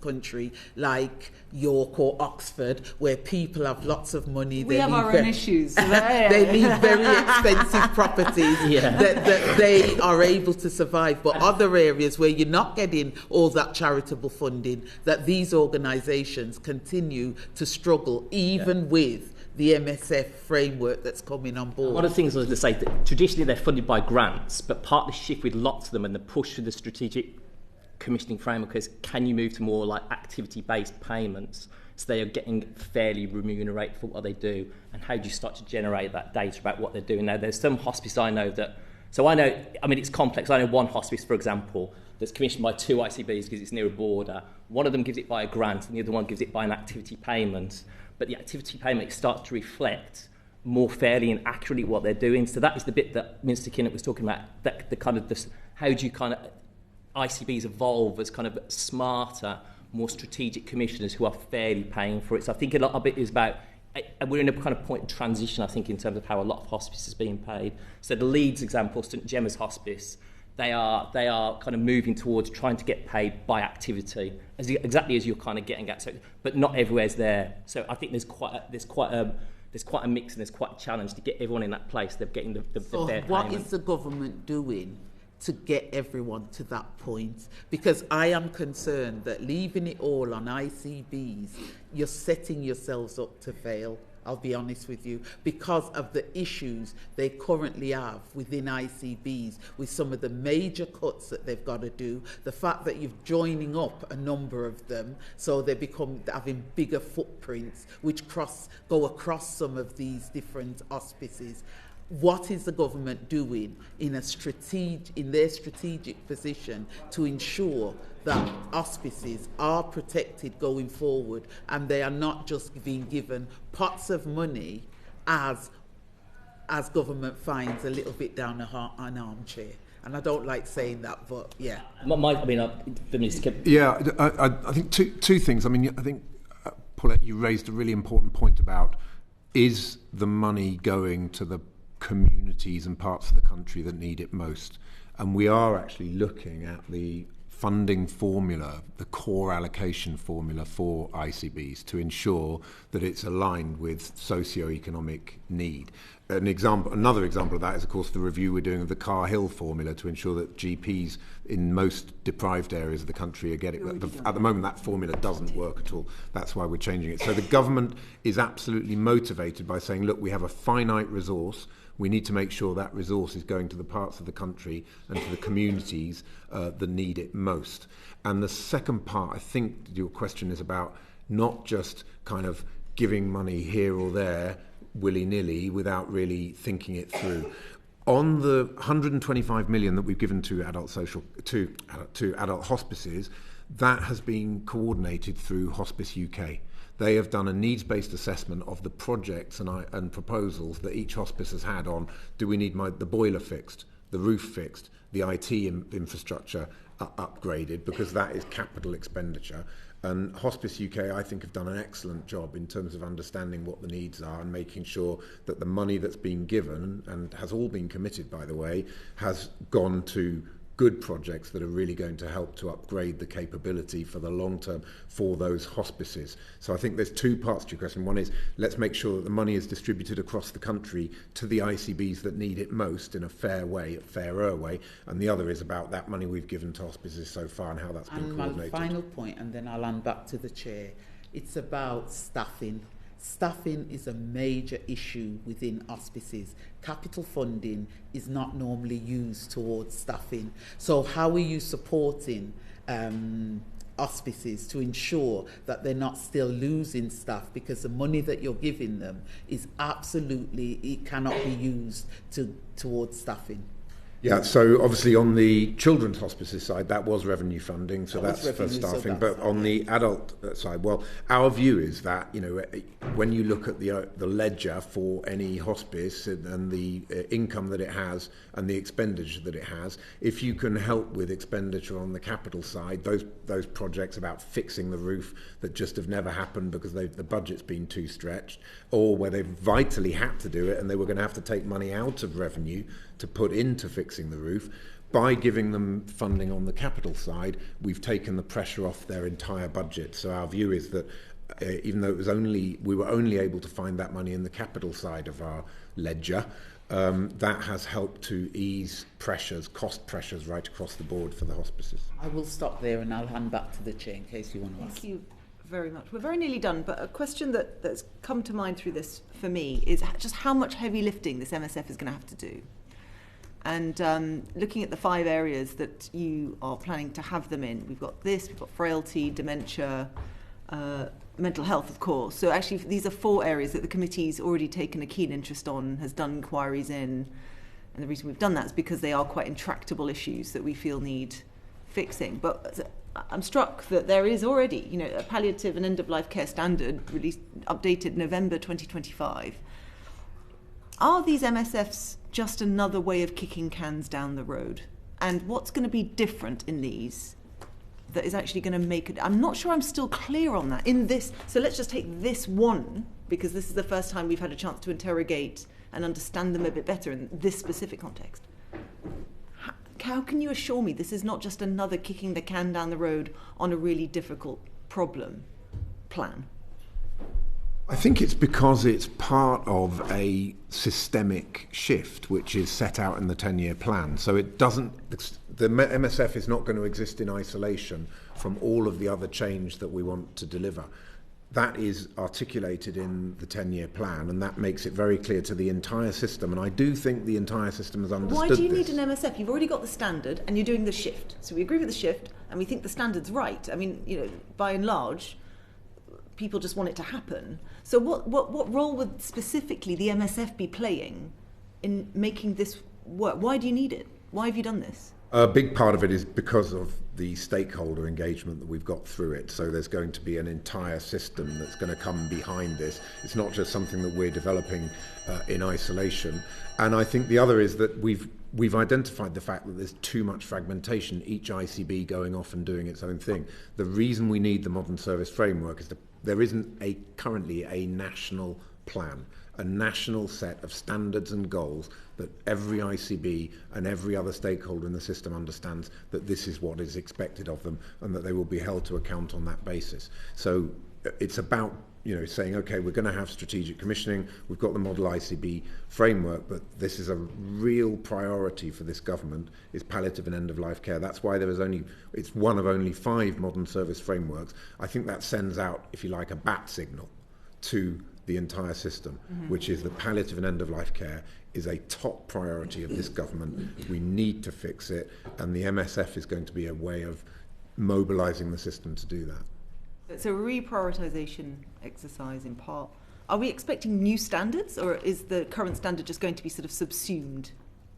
Speaker 12: country, like York or Oxford, where people have lots of money,
Speaker 1: we have our own issues.
Speaker 12: They need very expensive properties that they are able to survive. But other areas where you're not getting all that charitable funding, that these organisations continue to struggle, even with the MSF framework that's coming on board.
Speaker 4: One of the things I was going to say, that traditionally they're funded by grants, but part of the shift with lots of them and the push for the strategic commissioning framework is, can you move to more like activity-based payments so they are getting fairly remunerated for what they do, and how do you start to generate that data about what they're doing? Now, there's some hospices I know that, it's complex. I know one hospice, for example, that's commissioned by 2 ICBs because it's near a border. One of them gives it by a grant and the other one gives it by an activity payment. But the activity payment starts to reflect more fairly and accurately what they're doing. So that is the bit that Minster Kinnock was talking about, that the kind of this, how do you kind of ICBs evolve as kind of smarter, more strategic commissioners who are fairly paying for it. So I think a lot of it is about, we're in a kind of point of transition, I think, in terms of how a lot of hospice is being paid. So the Leeds example, St Gemma's Hospice, they are kind of moving towards trying to get paid by activity, exactly as you're kind of getting at. So, but not everywhere's there. So I think there's quite a mix and there's quite a challenge to get everyone in that place. They're getting the
Speaker 12: so
Speaker 4: fair
Speaker 12: what
Speaker 4: payment.
Speaker 12: Is the government doing to get everyone to that point? Because I am concerned that leaving it all on ICBs, you're setting yourselves up to fail. I'll be honest with you, because of the issues they currently have within ICBs, with some of the major cuts that they've got to do, the fact that you're joining up a number of them, so they become having bigger footprints, which go across some of these different hospices. What is the government doing in their strategic position to ensure that hospices are protected going forward, and they are not just being given pots of money as government finds a little bit down an armchair? And I don't like saying that, but yeah.
Speaker 5: I think two things. I mean, I think, Paulette, you raised a really important point about, is the money going to the communities and parts of the country that need it most? And we are actually looking at the funding formula, the core allocation formula for ICBs, to ensure that it's aligned with socio-economic need. Another example of that is, of course, the review we're doing of the Car Hill formula to ensure that GPs in most deprived areas of the country are getting. At the moment, that formula doesn't work at all. That's why we're changing it. So the government is absolutely motivated by saying, look, we have a finite resource. We need to make sure that resource is going to the parts of the country and to the communities that need it most. And the second part, I think your question is about not just kind of giving money here or there willy-nilly without really thinking it through. On the 125 million that we've given to adult hospices, that has been coordinated through Hospice UK. They have done a needs-based assessment of the projects and proposals that each hospice has had on, do we need the boiler fixed, the roof fixed, the IT infrastructure upgraded, because that is capital expenditure. And Hospice UK, I think, have done an excellent job in terms of understanding what the needs are and making sure that the money that's been given, and has all been committed, by the way, has gone to good projects that are really going to help to upgrade the capability for the long term for those hospices. So I think there's two parts to your question. One is, let's make sure that the money is distributed across the country to the ICBs that need it most in a fairer way. And the other is about that money we've given to hospices so far and how that's been coordinated.
Speaker 12: And my final point, and then I'll hand back to the chair, it's about staffing. Staffing is a major issue within hospices. Capital funding is not normally used towards staffing. So how are you supporting hospices to ensure that they're not still losing staff, because the money that you're giving them is absolutely, it cannot be used towards staffing?
Speaker 5: Yeah, so obviously on the children's hospices side, that was revenue funding, so that's for staffing. But on the adult side, well, our view is that, when you look at the ledger for any hospice and the income that it has and the expenditure that it has, if you can help with expenditure on the capital side, those projects about fixing the roof that just have never happened because the budget's been too stretched, or where they've vitally had to do it and they were going to have to take money out of revenue to put into fixing the roof, by giving them funding on the capital side, we've taken the pressure off their entire budget. So our view is that even though we were only able to find that money in the capital side of our ledger, that has helped to ease cost pressures right across the board for the hospices.
Speaker 12: I will stop there and I'll hand back to the chair in case you want to ask.
Speaker 1: Thank you very much. We're very nearly done, but a question that's come to mind through this for me is just how much heavy lifting this MSF is going to have to do. And looking at the 5 areas that you are planning to have them in, we've got frailty, dementia, mental health, of course. So actually, these are 4 areas that the committee's already taken a keen interest on, has done inquiries in. And the reason we've done that is because they are quite intractable issues that we feel need fixing. But I'm struck that there is already, a palliative and end-of-life care standard released, updated November 2025. Are these MSFs just another way of kicking cans down the road? And what's going to be different in these that is actually going to make it? I'm not sure I'm still clear on that in this. So let's just take this one, because this is the first time we've had a chance to interrogate and understand them a bit better in this specific context. How can you assure me this is not just another kicking the can down the road on a really difficult problem plan?
Speaker 5: I think it's because it's part of a systemic shift which is set out in the 10-year plan. So it doesn't, the MSF is not going to exist in isolation from all of the other change that we want to deliver. That is articulated in the 10-year plan, and that makes it very clear to the entire system. And I do think the entire system has understood this.
Speaker 1: Why do you need an MSF? You've already got the standard, and you're doing the shift. So we agree with the shift, and we think the standard's right. I mean, by and large, people just want it to happen. So what role would specifically the MSF be playing in making this work? Why do you need it? Why have you done this?
Speaker 5: A big part of it is because of the stakeholder engagement that we've got through it. So there's going to be an entire system that's going to come behind this. It's not just something that we're developing in isolation. And I think the other is that we've identified the fact that there's too much fragmentation, each ICB going off and doing its own thing. The reason we need the modern service framework is that there isn't currently a national plan, a national set of standards and goals that every ICB and every other stakeholder in the system understands that this is what is expected of them and that they will be held to account on that basis. So it's about saying, okay, we're going to have strategic commissioning, we've got the model ICB framework, but this is a real priority for this government, is palliative and end-of-life care. That's why it's one of only 5 modern service frameworks. I think that sends out, if you like, a bat signal to the entire system, which is that palliative and end-of-life care is a top priority of this government. We need to fix it, and the MSF is going to be a way of mobilising the system to do that.
Speaker 1: It's a reprioritisation exercise in part. Are we expecting new standards, or is the current standard just going to be sort of subsumed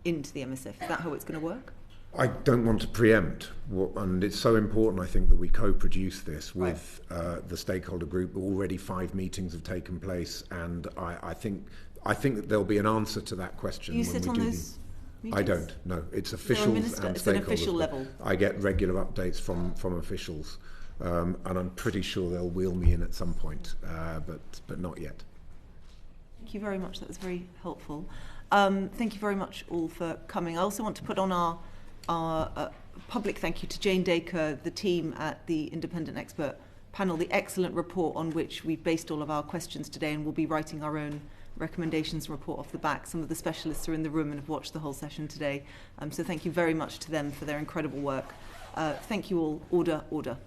Speaker 1: into the MSF? Is that how it's going to work?
Speaker 5: I don't want to preempt, and it's so important, I think, that we co-produce this with the stakeholder group. Already 5 meetings have taken place, and I think that there'll be an answer to that question.
Speaker 1: Do you sit on those meetings?
Speaker 5: I don't, no. It's officials and stakeholders.
Speaker 1: It's an official level.
Speaker 5: I get regular updates from officials, and I'm pretty sure they'll wheel me in at some point, but not yet.
Speaker 1: Thank you very much. That was very helpful. Thank you very much all for coming. I also want to put on our public thank you to Jane Dacre, the team at the Independent Expert Panel, the excellent report on which we've based all of our questions today, and we'll be writing our own recommendations report off the back. Some of the specialists are in the room and have watched the whole session today. So thank you very much to them for their incredible work. Thank you all. Order.